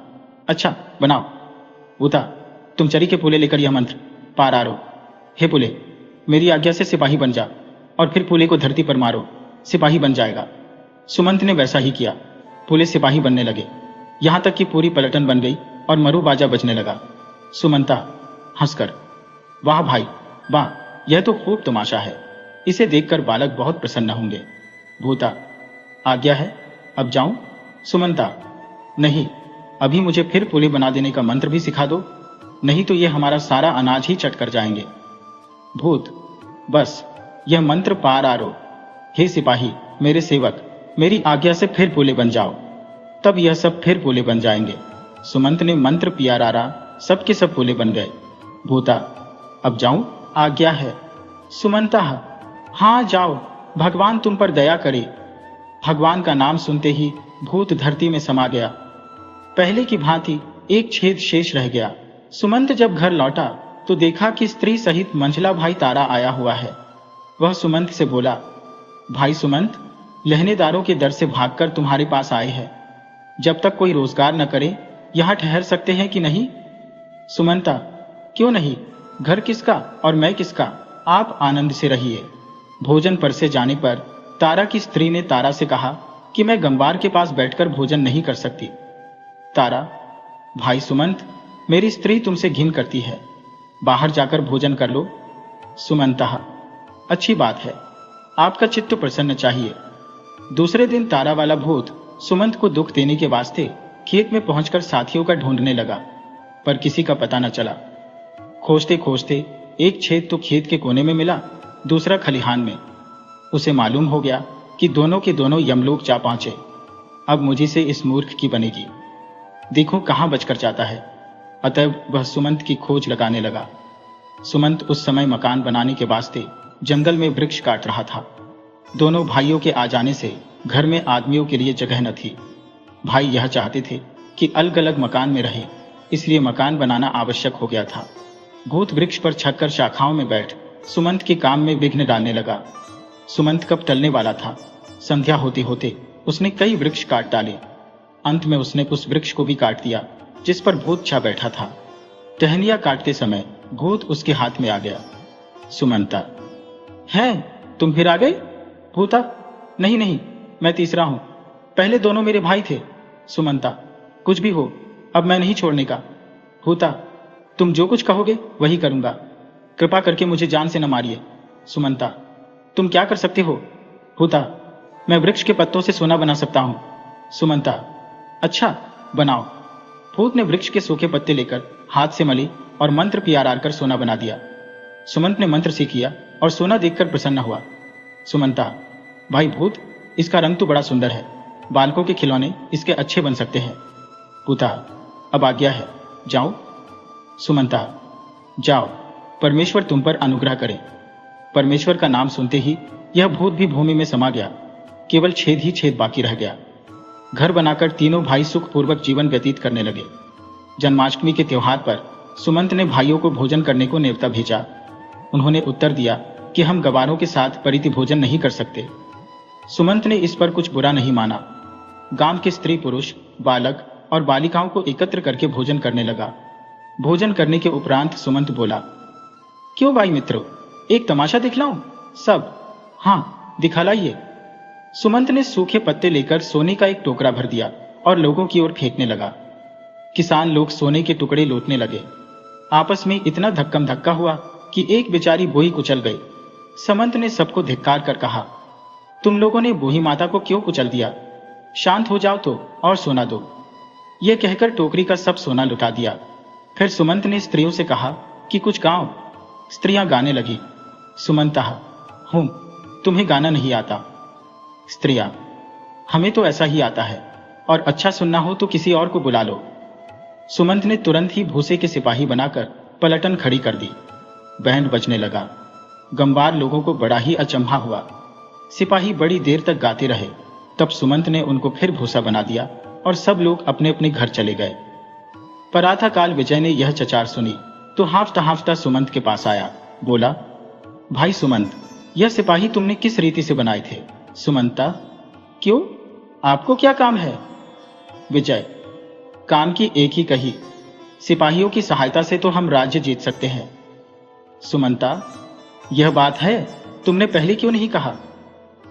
अच्छा बनाओ। भूता, तुम चरी के पूले लेकर यह मंत्र पार आरो। हे पूले, मेरी आज्ञा से सिपाही बन जा और फिर पूले को धरती पर मारो। सिपाही बन जाएगा। सुमंत ने वैसा ही किया। पुलिस सिपाही बनने लगे, यहां तक कि पूरी पलटन बन गई और मरू बाजा बजने लगा। सुमंता हंसकर, वाह भाई वाह, यह तो खूब तमाशा है, इसे देखकर बालक बहुत प्रसन्न होंगे। भूता, आज्ञा है, अब जाऊं? सुमंता, नहीं, अभी मुझे फिर पुली बना देने का मंत्र भी सिखा दो, नहीं तो ये हमारा सारा अनाज ही चट कर जाएंगे। भूत, बस यह मंत्र पार आरो। हे सिपाही, मेरे सेवक, मेरी आज्ञा से फिर पुले बन जाओ, तब यह सब फिर पुले बन जाएंगे। सुमंत ने मंत्र पिया रारा, सबके सब पुले बन गए। भूता, अब जाऊं? आज्ञा है। सुमंता, हाँ जाओ, भगवान तुम पर दया करे। भगवान का नाम सुनते ही भूत धरती में समा गया। पहले की भांति एक छेद शेष रह गया। सुमंत जब घर लौटा तो देखा कि स्त्री सहित मंझला भाई तारा आया हुआ है। वह सुमंत से बोला, भाई सुमंत, लहनेदारों के डर से भागकर तुम्हारे पास आए हैं। जब तक कोई रोजगार न करे यहां ठहर सकते हैं कि नहीं? सुमंता, क्यों नहीं, घर किसका और मैं किसका, आप आनंद से रहिए। भोजन परसे जाने पर तारा की स्त्री ने तारा से कहा कि मैं गंवार के पास बैठकर भोजन नहीं कर सकती। तारा, भाई सुमंत, मेरी स्त्री तुमसे घिन करती है, बाहर जाकर भोजन कर लो। सुमंता, अच्छी बात है, आपका चित्त प्रसन्न चाहिए। दूसरे दिन तारा वाला भूत सुमंत को दुख देने के वास्ते खेत में पहुंचकर साथियों का ढूंढने लगा, पर किसी का पता न चला। खोजते खोजते एक छेद तो खेत के कोने में मिला, दूसरा खलिहान में। उसे मालूम हो गया कि दोनों के दोनों यमलोक जा पहुंचे। अब मुझे से इस मूर्ख की बनेगी, देखो कहां बचकर जाता है। अतः वह सुमंत की खोज लगाने लगा। सुमंत उस समय मकान बनाने के वास्ते जंगल में वृक्ष काट रहा था। दोनों भाइयों के आ जाने से घर में आदमियों के लिए जगह न थी। भाई यह चाहते थे कि अलग अलग मकान में रहे, इसलिए मकान बनाना आवश्यक हो गया था। भूत वृक्ष पर छतकर शाखाओं में बैठ सुमंत के काम में विघ्न डालने लगा। सुमंत कब टलने वाला था, संध्या होते होते उसने कई वृक्ष काट डाले। अंत में उसने उस वृक्ष को भी काट दिया जिस पर भूत छा बैठा था। टहनियां काटते समय भूत उसके हाथ में आ गया। सुमंता, है तुम फिर आ गए? भूता, नहीं नहीं, मैं तीसरा हूं, पहले दोनों मेरे भाई थे। सुमंता, कुछ भी हो, अब मैं नहीं छोड़ने का। भूता, तुम जो कुछ कहोगे वही करूंगा, कृपा करके मुझे जान से न मारिए। सुमंता, तुम क्या कर सकते हो? भूता, मैं वृक्ष के पत्तों से सोना बना सकता हूं। सुमंता, अच्छा बनाओ। भूत ने वृक्ष के सूखे पत्ते लेकर हाथ से मले और मंत्र पियारार कर सोना बना दिया। सुमंत ने मंत्र से किया और सोना देखकर प्रसन्न हुआ। सुमंता, भाई भूत, इसका रंग तो बड़ा सुंदर है, बालकों के खिलौने इसके अच्छे बन सकते हैं। भूता, अब आज्ञा है, जाओ। सुमंता, जाओ, परमेश्वर तुम पर अनुग्रह करे। परमेश्वर का नाम सुनते ही यह भूत भी भूमि में समा गया। केवल छेद ही छेद बाकी रह गया। घर बनाकर तीनों भाई सुखपूर्वक जीवन व्यतीत करने लगे। जन्माष्टमी के त्योहार पर सुमंत ने भाइयों को भोजन करने को न्योता भेजा। उन्होंने उत्तर दिया कि हम गवारों के साथ परिति भोजन नहीं कर सकते। सुमंत ने इस पर कुछ बुरा नहीं माना। गांव के स्त्री पुरुष, बालक और बालिकाओं को एकत्र करके भोजन करने लगा। भोजन करने के उपरांत सुमंत बोला, क्यों भाई मित्रों, एक तमाशा दिखलाऊं? सब, हाँ दिखालाइए। सुमंत ने सूखे पत्ते लेकर सोने का एक टोकरा भर दिया और लोगों की ओर फेंकने लगा। किसान लोग सोने के टुकड़े लूटने लगे। आपस में इतना धक्कम धक्का हुआ कि एक बेचारी बोही कुचल गई। सुमंत ने सबको धिक्कार कर कहा, तुम लोगों ने बोही माता को क्यों कुचल दिया? शांत हो जाओ तो और सोना दो। यह कहकर टोकरी का सब सोना लुटा दिया। फिर सुमंत ने स्त्रियों से कहा कि कुछ गाओ। स्त्रियां गाने लगी। सुमंत, हूं, तुम्हें गाना नहीं आता? स्त्रियां, हमें तो ऐसा ही आता है, और अच्छा सुनना हो तो किसी और को बुला लो। सुमंत ने तुरंत ही भूसे के सिपाही बनाकर पलटन खड़ी कर दी। बैंड बजने लगा। गंवार लोगों को बड़ा ही अचंभा हुआ। सिपाही बड़ी देर तक गाते रहे। तब सुमंत ने उनको फिर भूसा बना दिया और सब लोग अपने अपने घर चले गए। प्रातःकाल विजय ने यह चचार सुनी तो हाफता हाफता सुमंत के पास आया। बोला, भाई सुमंत, यह सिपाही तुमने किस रीति से बनाए थे? सुमंता, क्यों, आपको क्या काम है? विजय, काम की एक ही कही, सिपाहियों की सहायता से तो हम राज्य जीत सकते हैं। सुमंता, यह बात है, तुमने पहले क्यों नहीं कहा?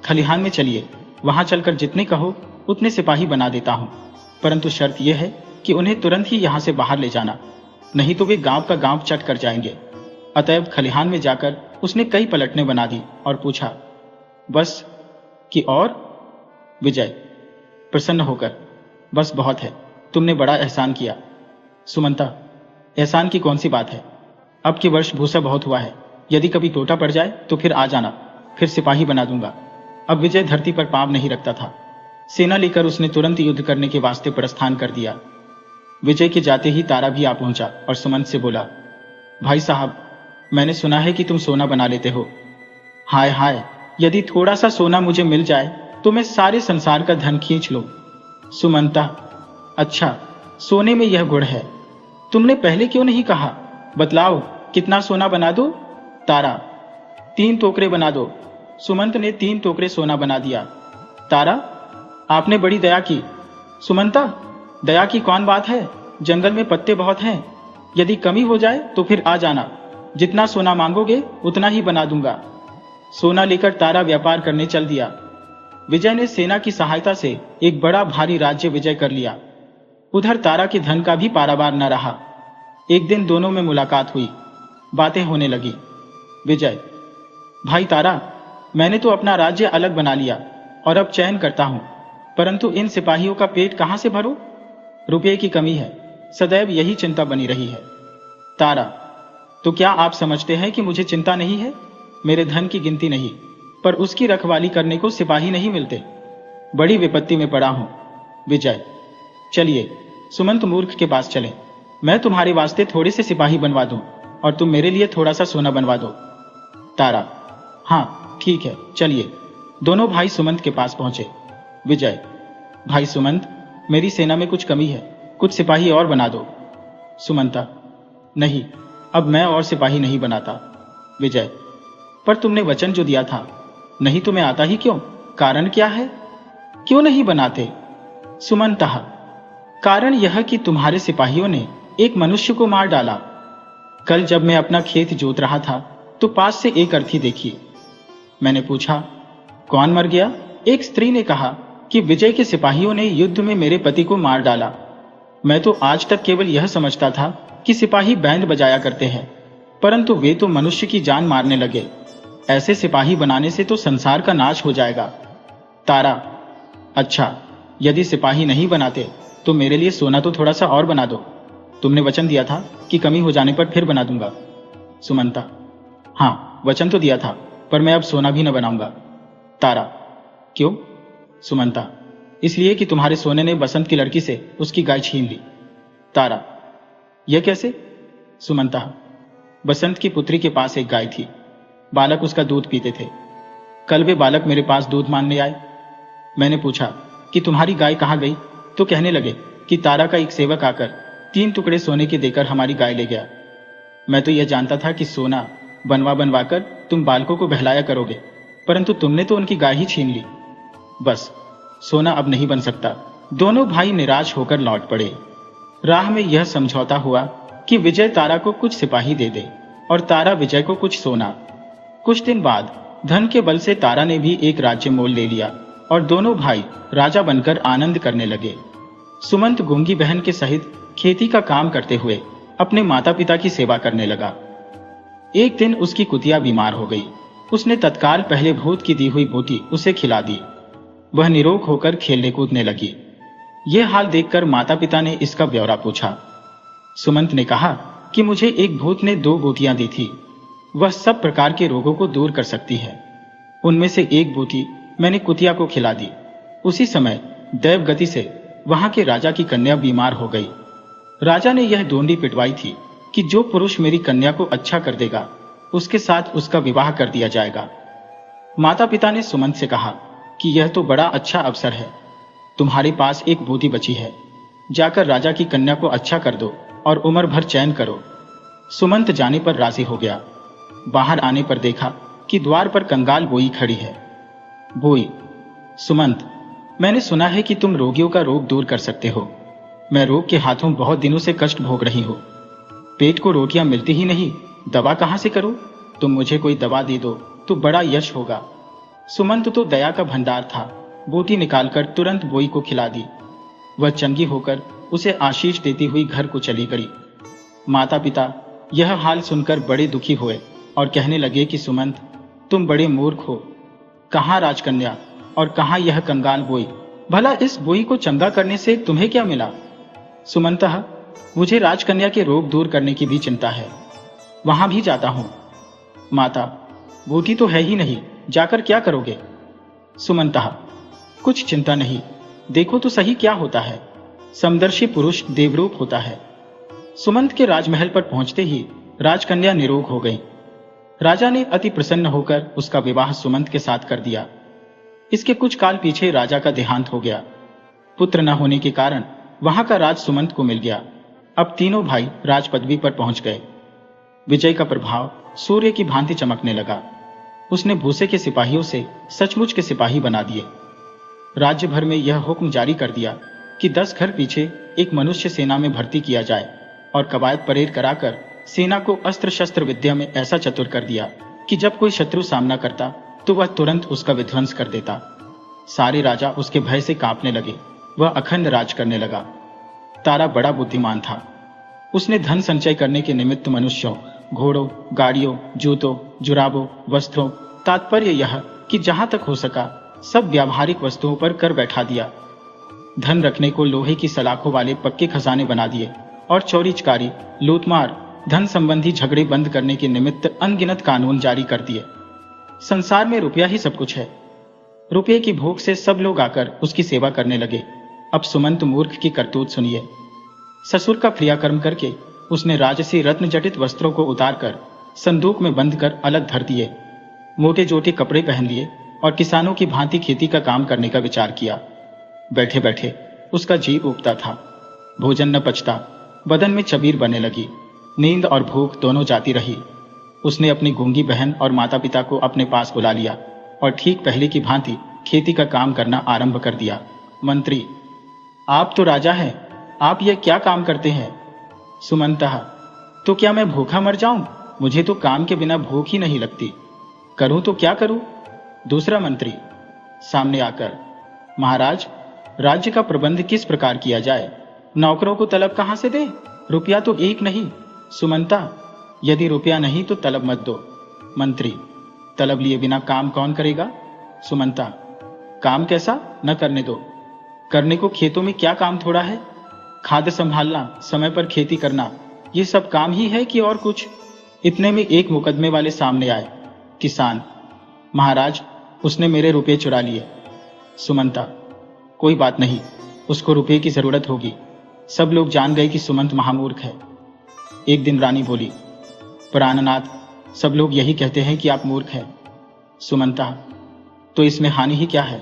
खलिहान में चलिए, वहां चलकर जितने कहो उतने सिपाही बना देता हूं, परंतु शर्त यह है कि उन्हें तुरंत ही यहां से बाहर ले जाना, नहीं तो वे गांव का गांव चट कर जाएंगे। अतएव खलिहान में जाकर उसने कई पलटने बना दी और पूछा, बस कि और? विजय प्रसन्न होकर, बस बहुत है, तुमने बड़ा एहसान किया। सुमंता, एहसान की कौन सी बात है, अब के वर्ष भूसा बहुत हुआ है, यदि कभी टोटा पड़ जाए तो फिर आ जाना, फिर सिपाही बना दूंगा। अब विजय धरती पर पांव नहीं रखता था। सेना लेकर उसने तुरंत युद्ध करने के वास्ते प्रस्थान कर दिया। विजय के जाते ही तारा भी आ पहुंचा और सुमंत से बोला, भाई साहब, मैंने सुना है कि तुम सोना बना लेते हो। हाय हाय, यदि थोड़ा सा सोना मुझे मिल जाए तो मैं सारे संसार का धन खींच लूं। सुमंता, अच्छा, सोने में यह गुण है, तुमने पहले क्यों नहीं कहा? बतलाओ, कितना सोना बना दो? तारा, 3 टोकरे बना दो। सुमंत ने 3 टोकरे सोना बना दिया। तारा, आपने बड़ी दया की। सुमंता, दया की कौन बात है, जंगल में पत्ते बहुत हैं, यदि कमी हो जाए तो फिर आ जाना, जितना सोना मांगोगे उतना ही बना दूंगा। सोना लेकर तारा व्यापार करने चल दिया। विजय ने सेना की सहायता से एक बड़ा भारी राज्य विजय कर लिया। उधर तारा के धन का भी पारावार न रहा। एक दिन दोनों में मुलाकात हुई, बातें होने लगी। विजय, भाई तारा, मैंने तो अपना राज्य अलग बना लिया और अब चयन करता हूं, परंतु इन सिपाहियों का पेट कहां से भरूं? रुपये की कमी है, सदैव यही चिंता बनी रही है। तारा, तो क्या आप समझते हैं कि मुझे चिंता नहीं है? मेरे धन की गिनती नहीं, पर उसकी रखवाली करने को सिपाही नहीं मिलते, बड़ी विपत्ति में पड़ा हूं। विजय, चलिए सुमंत मूर्ख के पास चलें, मैं तुम्हारे वास्ते थोड़े से सिपाही बनवा दूं और तुम मेरे लिए थोड़ा सा सोना बनवा दो। तारा, हाँ ठीक है, चलिए। दोनों भाई सुमंत के पास पहुंचे। विजय, भाई सुमंत, मेरी सेना में कुछ कमी है, कुछ सिपाही और बना दो। सुमंता, नहीं, अब मैं और सिपाही नहीं बनाता। विजय, पर तुमने वचन जो दिया था, नहीं तो मैं आता ही क्यों? कारण क्या है, क्यों नहीं बनाते? सुमंता, कारण यह कि तुम्हारे सिपाहियों ने एक मनुष्य को मार डाला। कल जब मैं अपना खेत जोत रहा था तो पास से एक अर्थी देखी। मैंने पूछा, कौन मर गया? एक स्त्री ने कहा कि विजय के सिपाहियों ने युद्ध में मेरे पति को मार डाला। मैं तो आज तक केवल यह समझता था कि सिपाही बैंड बजाया करते हैं, परंतु वे तो मनुष्य की जान मारने लगे। ऐसे सिपाही बनाने से तो संसार का नाश हो जाएगा। तारा, अच्छा, यदि सिपाही नहीं बनाते तो मेरे लिए सोना तो थोड़ा सा और बना दो, तुमने वचन दिया था कि कमी हो जाने पर फिर बना दूंगा। सुमंता, हाँ, वचन तो दिया था, पर मैं अब सोना भी न बनाऊंगा। तारा, क्यों? सुमंता, इसलिए कि तुम्हारे सोने ने बसंत की लड़की से उसकी गाय छीन ली। तारा, यह कैसे? सुमंता, बसंत की पुत्री के पास एक गाय थी, बालक उसका दूध पीते थे। कल वे बालक मेरे पास दूध मांगने आए। मैंने पूछा कि तुम्हारी गाय कहाँ गई, तो कहने लगे कि तारा का एक सेवक आकर 3 टुकड़े सोने के देकर हमारी गाय ले गया। मैं तो यह जानता था कि सोना बनवा बनवाकर तुम बालकों को बहलाया करोगे, परंतु तुमने तो उनकी गाय ही छीन ली। बस, सोना अब नहीं बन सकता। दोनों भाई निराश होकर लौट पड़े। राह में यह समझौता हुआ कि विजय तारा को कुछ सिपाही दे दे और तारा विजय को कुछ सोना। कुछ दिन बाद धन के बल से तारा ने भी एक राज्य मोल ले लिया और दोनों भाई राजा बनकर आनंद करने लगे। सुमंत गूंगी बहन के सहित खेती का काम करते हुए अपने माता पिता की सेवा करने लगा। एक दिन उसकी कुतिया बीमार हो गई। उसने तत्काल पहले भूत की दी हुई बूटी उसे खिला दी। वह निरोग होकर खेलने कूदने लगी। यह हाल देखकर माता पिता ने इसका ब्यौरा पूछा। सुमंत ने कहा कि मुझे एक भूत ने 2 बूटियां दी थी, वह सब प्रकार के रोगों को दूर कर सकती है। उनमें से एक बूटी मैंने कुतिया को खिला दी। उसी समय दैव गति से वहां के राजा की कन्या बीमार हो गई। राजा ने यह डोंडी पिटवाई थी कि जो पुरुष मेरी कन्या को अच्छा कर देगा उसके साथ उसका विवाह कर दिया जाएगा। माता पिता ने सुमंत से कहा कि यह तो बड़ा अच्छा अवसर है, तुम्हारे पास एक बूटी बची है, जाकर राजा की कन्या को अच्छा कर दो और उम्र भर चैन करो। सुमंत जाने पर राजी हो गया। बाहर आने पर देखा कि द्वार पर कंगाल बोई खड़ी है। बोई, सुमंत, मैंने सुना है कि तुम रोगियों का रोग दूर कर सकते हो। मैं रोग के हाथों बहुत दिनों से कष्ट भोग रही हूं। पेट को रोटियां मिलती ही नहीं, दवा कहां से करूं? तुम मुझे कोई दवा दे दो तो बड़ा यश होगा। सुमंत तो दया का भंडार था, बोटी निकालकर तुरंत बोई को खिला दी। वह चंगी होकर उसे आशीष देती हुई घर को चली गई। माता पिता यह हाल सुनकर बड़े दुखी हुए और कहने लगे कि सुमंत, तुम बड़े मूर्ख हो। कहाँ राजकन्या और कहाँ यह कंगाल बोई? भला इस बोई को चंगा करने से तुम्हें क्या मिला? सुमंतः, मुझे राजकन्या के रोग दूर करने की भी चिंता है, वहां भी जाता हूं। माता, बूटी तो है ही नहीं, जाकर क्या करोगे? सुमंतः, कुछ चिंता नहीं, देखो तो सही क्या होता है। समदर्शी पुरुष देवरूप होता है। सुमंत के राजमहल पर पहुंचते ही राजकन्या निरोग हो गई। राजा ने अति प्रसन्न होकर उसका विवाह सुमंत के साथ कर दिया। इसके कुछ काल पीछे राजा का देहांत हो गया। पुत्र न होने के कारण वहां का राज सुमंत को मिल गया। अब तीनों भाई राज पदवी पर पहुंच गए। विजय का प्रभाव सूर्य की भांति चमकने लगा। उसने भूसे के सिपाहियों से सचमुच के सिपाही बना दिए। राज्य भर में यह हुक्म जारी कर दिया कि 10 घर पीछे एक मनुष्य सेना में भर्ती किया जाए और कवायद परेड कराकर सेना को अस्त्र शस्त्र विद्या में ऐसा चतुर कर दिया कि जब कोई शत्रु सामना करता तो वह तुरंत उसका विध्वंस कर देता। सारे राजा उसके भय से कांपने लगे। वह अखंड राज करने लगा। तारा बड़ा बुद्धिमान था। उसने धन संचय करने के निमित्त मनुष्यों, घोड़ों, गाड़ियों, जूतों, जुराबों, वस्त्रों, तात्पर्य यह कि जहां तक हो सका सब व्यावहारिक वस्तुओं पर कर बैठा दिया। धन रखने को लोहे की सलाखों वाले पक्के खजाने बना दिए और चोरी चकारी, लूटमार, धन संबंधी झगड़े बंद करने के निमित्त अनगिनत कानून जारी कर दिए। संसार में रुपया ही सब कुछ है। रुपये की भूख से सब लोग आकर उसकी सेवा करने लगे। अब सुमंत मूर्ख की करतूत सुनिए। ससुर का क्रियाकर्म करके उसने राजसी रत्न जटित वस्त्रों को उतारकर संदूक में बंद कर अलग धर दिए। मोटे जोटे कपड़े पहन लिए और किसानों की भांति खेती का काम करने का विचार किया। बैठे बैठे उसका जीव उगता था। भोजन न पचता, बदन में चबीर बने लगी। नींद और भूख दोनों जाती रही। उसने अपनी गूंगी बहन और माता पिता को अपने पास बुला लिया और ठीक पहले की भांति खेती का काम करना आरंभ कर दिया। मंत्री, आप तो राजा हैं, आप यह क्या काम करते हैं? सुमंतः, तो क्या मैं भूखा मर जाऊं? मुझे तो काम के बिना भूख ही नहीं लगती। करूं तो क्या करूं? दूसरा मंत्री सामने आकर, महाराज, राज्य का प्रबंध किस प्रकार किया जाए? नौकरों को तलब कहां से दे? रुपया तो एक नहीं। सुमंता, यदि रुपया नहीं तो तलब मत दो। मंत्री, तलब लिए बिना काम कौन करेगा? सुमंता, काम कैसा? न करने दो। करने को खेतों में क्या काम थोड़ा है? खाद संभालना, समय पर खेती करना, ये सब काम ही है कि और कुछ? इतने में एक मुकदमे वाले सामने आए। किसान, महाराज, उसने मेरे रुपये चुरा लिए। सुमंता, कोई बात नहीं, उसको रुपये की जरूरत होगी। सब लोग जान गए कि सुमंत महामूर्ख है। एक दिन रानी बोली, प्राणनाथ, सब लोग यही कहते हैं कि आप मूर्ख हैं। सुमंता, तो इसमें हानि ही क्या है?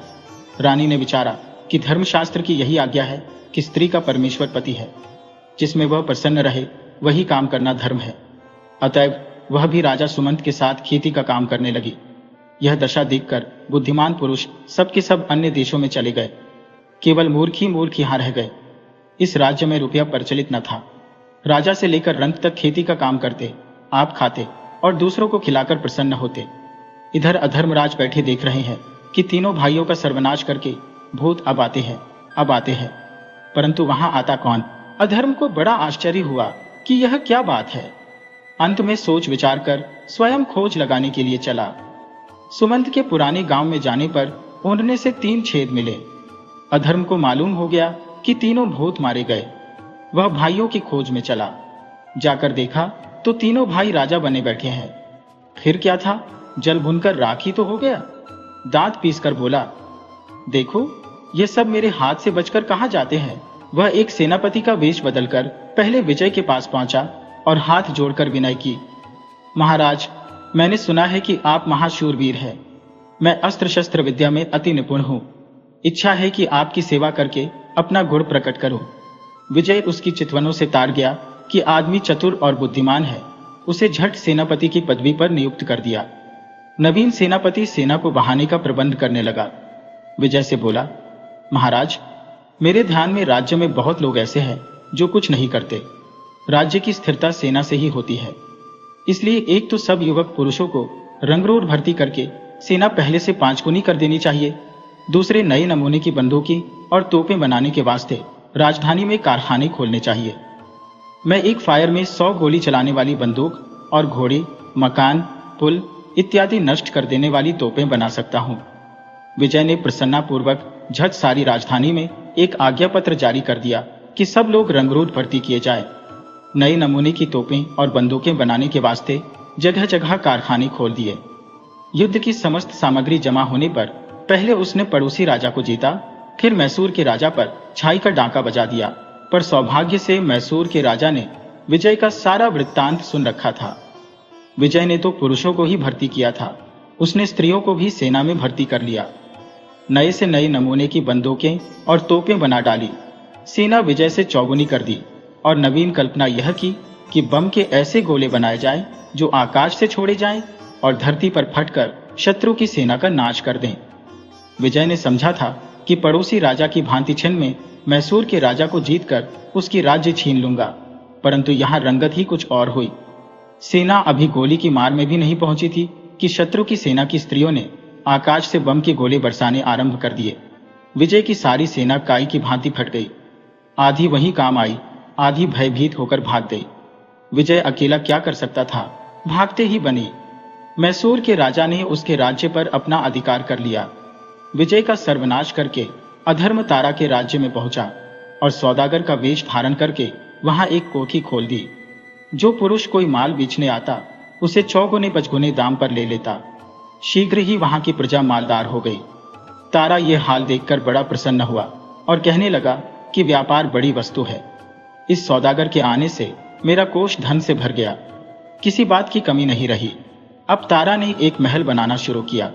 रानी ने विचारा कि धर्मशास्त्र की यही आज्ञा है कि स्त्री का परमेश्वर पति है, जिसमें वह प्रसन्न रहे वही काम करना धर्म है। अतएव वह भी राजा सुमंत के साथ खेती का काम करने लगी। यह दशा देखकर बुद्धिमान पुरुष सबके सब अन्य देशों में चले गए। केवल मूर्ख ही यहां रह गए। इस राज्य में रुपया प्रचलित न था। राजा से लेकर रंक तक खेती का काम करते, आप खाते और दूसरों को खिलाकर प्रसन्न होते। इधर अधर्मराज बैठे देख रहे हैं कि तीनों भाइयों का सर्वनाश करके भूत अब आते हैं। परंतु वहां आता कौन? अधर्म को बड़ा आश्चर्य हुआ कि यह क्या बात है। अंत में सोच विचार कर स्वयं खोज लगाने के लिए चला। सुमंत के पुराने गांव में जाने पर ऊंधने से 3 छेद मिले। अधर्म को मालूम हो गया कि तीनों भूत मारे गए। वह भाइयों की खोज में चला। जाकर देखा तो तीनों भाई राजा बने बैठे हैं। फिर क्या था, जल भुनकर राख ही तो हो गया। दांत पीसकर बोला, देखो, ये सब मेरे हाथ से बचकर कहां जाते हैं। वह एक सेनापति का वेश बदलकर पहले विजय के पास पहुंचा और हाथ जोड़कर विनय की, महाराज, मैंने सुना है कि आप महाशूरवीर हैं। मैं अस्त्र शस्त्र विद्या में अति निपुण हूं। इच्छा है कि आपकी सेवा करके अपना गुण प्रकट करूं। विजय उसकी चितवनों से तार गया कि आदमी चतुर और बुद्धिमान है। उसे झट सेनापति की पदवी पर नियुक्त कर दिया। नवीन सेनापति सेना को बहाने का प्रबंध करने लगा। विजय से बोला, महाराज, मेरे ध्यान में राज्य में बहुत लोग ऐसे हैं जो कुछ नहीं करते। राज्य की स्थिरता सेना से ही होती है। इसलिए एक तो सब युवक पुरुषों को रंगरूट भर्ती करके सेना पहले से 5 गुनी कर देनी चाहिए। दूसरे, नए नमूने की बंदूकें और तोपें बनाने के वास्ते राजधानी में कारखाने खोलने चाहिए। मैं एक फायर में 100 गोली चलाने वाली बंदूक और घोड़े, मकान, पुल इत्यादि नष्ट कर देने वाली तोपें बना सकता हूँ। विजय ने प्रसन्नतापूर्वक झट सारी राजधानी में एक आज्ञा पत्र जारी कर दिया कि सब लोग रंगरूट भर्ती किए जाए। नए नमूने की तोपें और बंदूकें बनाने के वास्ते जगह जगह कारखाने खोल दिए। युद्ध की समस्त सामग्री जमा होने पर पहले उसने पड़ोसी राजा को जीता, फिर मैसूर के राजा पर छाई का डांका बजा दिया। पर सौभाग्य से मैसूर के राजा ने विजय का सारा वृत्तांत सुन रखा था। विजय ने तो पुरुषों को ही भर्ती किया था, उसने स्त्रियों को भी सेना में भर्ती कर लिया। नए से नए नमूने की बंदूकें और तोपें बना डाली। सेना विजय से चौगुनी कर दी और नवीन कल्पना यह की कि बम के ऐसे गोले बनाए जाएं जो आकाश से छोड़े जाएं और धरती पर फटकर शत्रु की सेना का नाश कर दें। विजय ने समझा था कि पड़ोसी राजा की भांति छिन में मैसूर के राजा को जीतकर उसकी राज्य छीन लूंगा, परंतु यहाँ रंगत ही कुछ और हुई। सेना अभी गोली की मार में भी नहीं पहुंची थी कि शत्रु की सेना की स्त्रियों ने आकाश से बम के गोले बरसाने आरंभ कर दिए। विजय की सारी सेना काई की भांति फट गई। आधी वहीं काम आई, आधी भयभीत होकर भाग गई। विजय अकेला क्या कर सकता था, भागते ही बनी। मैसूर के राजा ने उसके राज्य पर अपना अधिकार कर लिया। विजय का सर्वनाश करके अधर्म तारा के राज्य में पहुंचा और सौदागर का वेश धारण करके वहां एक कोठी खोल दी। जो पुरुष कोई माल बेचने आता उसे चौगुने पचगुने दाम पर ले लेता। शीघ्र ही वहां की प्रजा मालदार हो गई। तारा यह हाल देखकर बड़ा प्रसन्न हुआ और कहने लगा कि व्यापार बड़ी वस्तु है। इस सौदागर के आने से मेरा कोष धन से भर गया, किसी बात की कमी नहीं रही। अब तारा ने एक महल बनाना शुरू किया।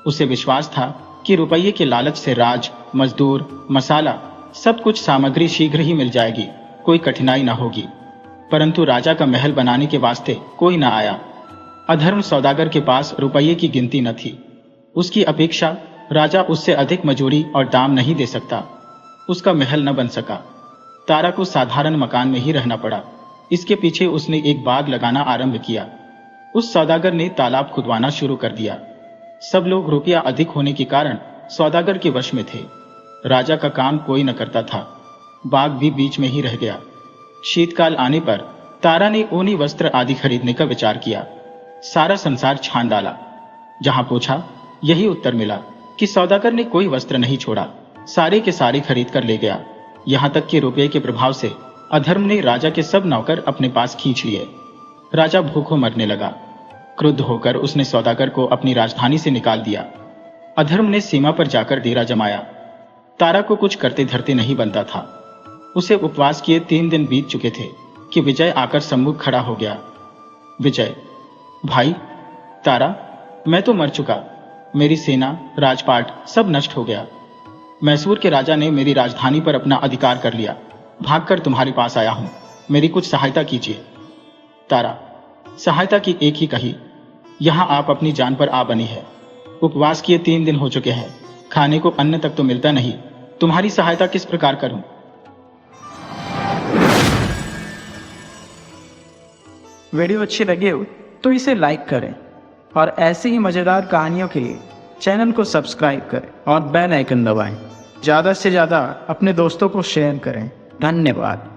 उसे विश्वास था कि रुपये के लालच से राज, मजदूर, मसाला सब कुछ सामग्री शीघ्र ही मिल जाएगी, कोई कठिनाई न होगी। परंतु राजा का महल बनाने के वास्ते कोई न आया। अधर्म सौदागर के पास रुपये की गिनती न थी। उसकी अपेक्षा राजा उससे अधिक मजूरी और दाम नहीं दे सकता। उसका महल न बन सका। तारा को साधारण मकान में ही रहना पड़ा। इसके पीछे उसने एक बाग लगाना आरंभ किया। उस सौदागर ने तालाब खुदवाना शुरू कर दिया। सब लोग रुपया अधिक होने के कारण सौदागर के वश में थे। राजा का काम कोई न करता था। बाग भी बीच में ही रह गया। शीतकाल आने पर तारा ने ऊनी वस्त्र आदि खरीदने का विचार किया। सारा संसार छान डाला। जहां पूछा यही उत्तर मिला कि सौदागर ने कोई वस्त्र नहीं छोड़ा, सारे के सारे खरीद कर ले गया। यहां तक कि रुपये के प्रभाव से अधर्म ने राजा के सब नौकर अपने पास खींच लिए। राजा भूखों मरने लगा। क्रुद्ध होकर उसने सौदागर को अपनी राजधानी से निकाल दिया। अधर्म ने सीमा पर जाकर डेरा जमाया। तारा को कुछ करते धरते नहीं बनता था। उसे उपवास किए 3 दिन बीत चुके थे कि विजय आकर सम्मुख खड़ा हो गया। विजय, भाई तारा, मैं तो मर चुका। मेरी सेना, राजपाट सब नष्ट हो गया। मैसूर के राजा ने मेरी राजधानी पर अपना अधिकार कर लिया। भागकर तुम्हारे पास आया हूं, मेरी कुछ सहायता कीजिए। तारा, सहायता की एक ही कही, यहां आप अपनी जान पर आ बनी है। उपवास किए 3 दिन हो चुके हैं, खाने को अन्न तक तो मिलता नहीं। तुम्हारी सहायता किस प्रकार करूं? वीडियो अच्छी लगे हो तो इसे लाइक करें और ऐसे ही मज़ेदार कहानियों के लिए चैनल को सब्सक्राइब करें और बेल आइकन दबाएं। ज़्यादा से ज़्यादा अपने दोस्तों को शेयर करें। धन्यवाद।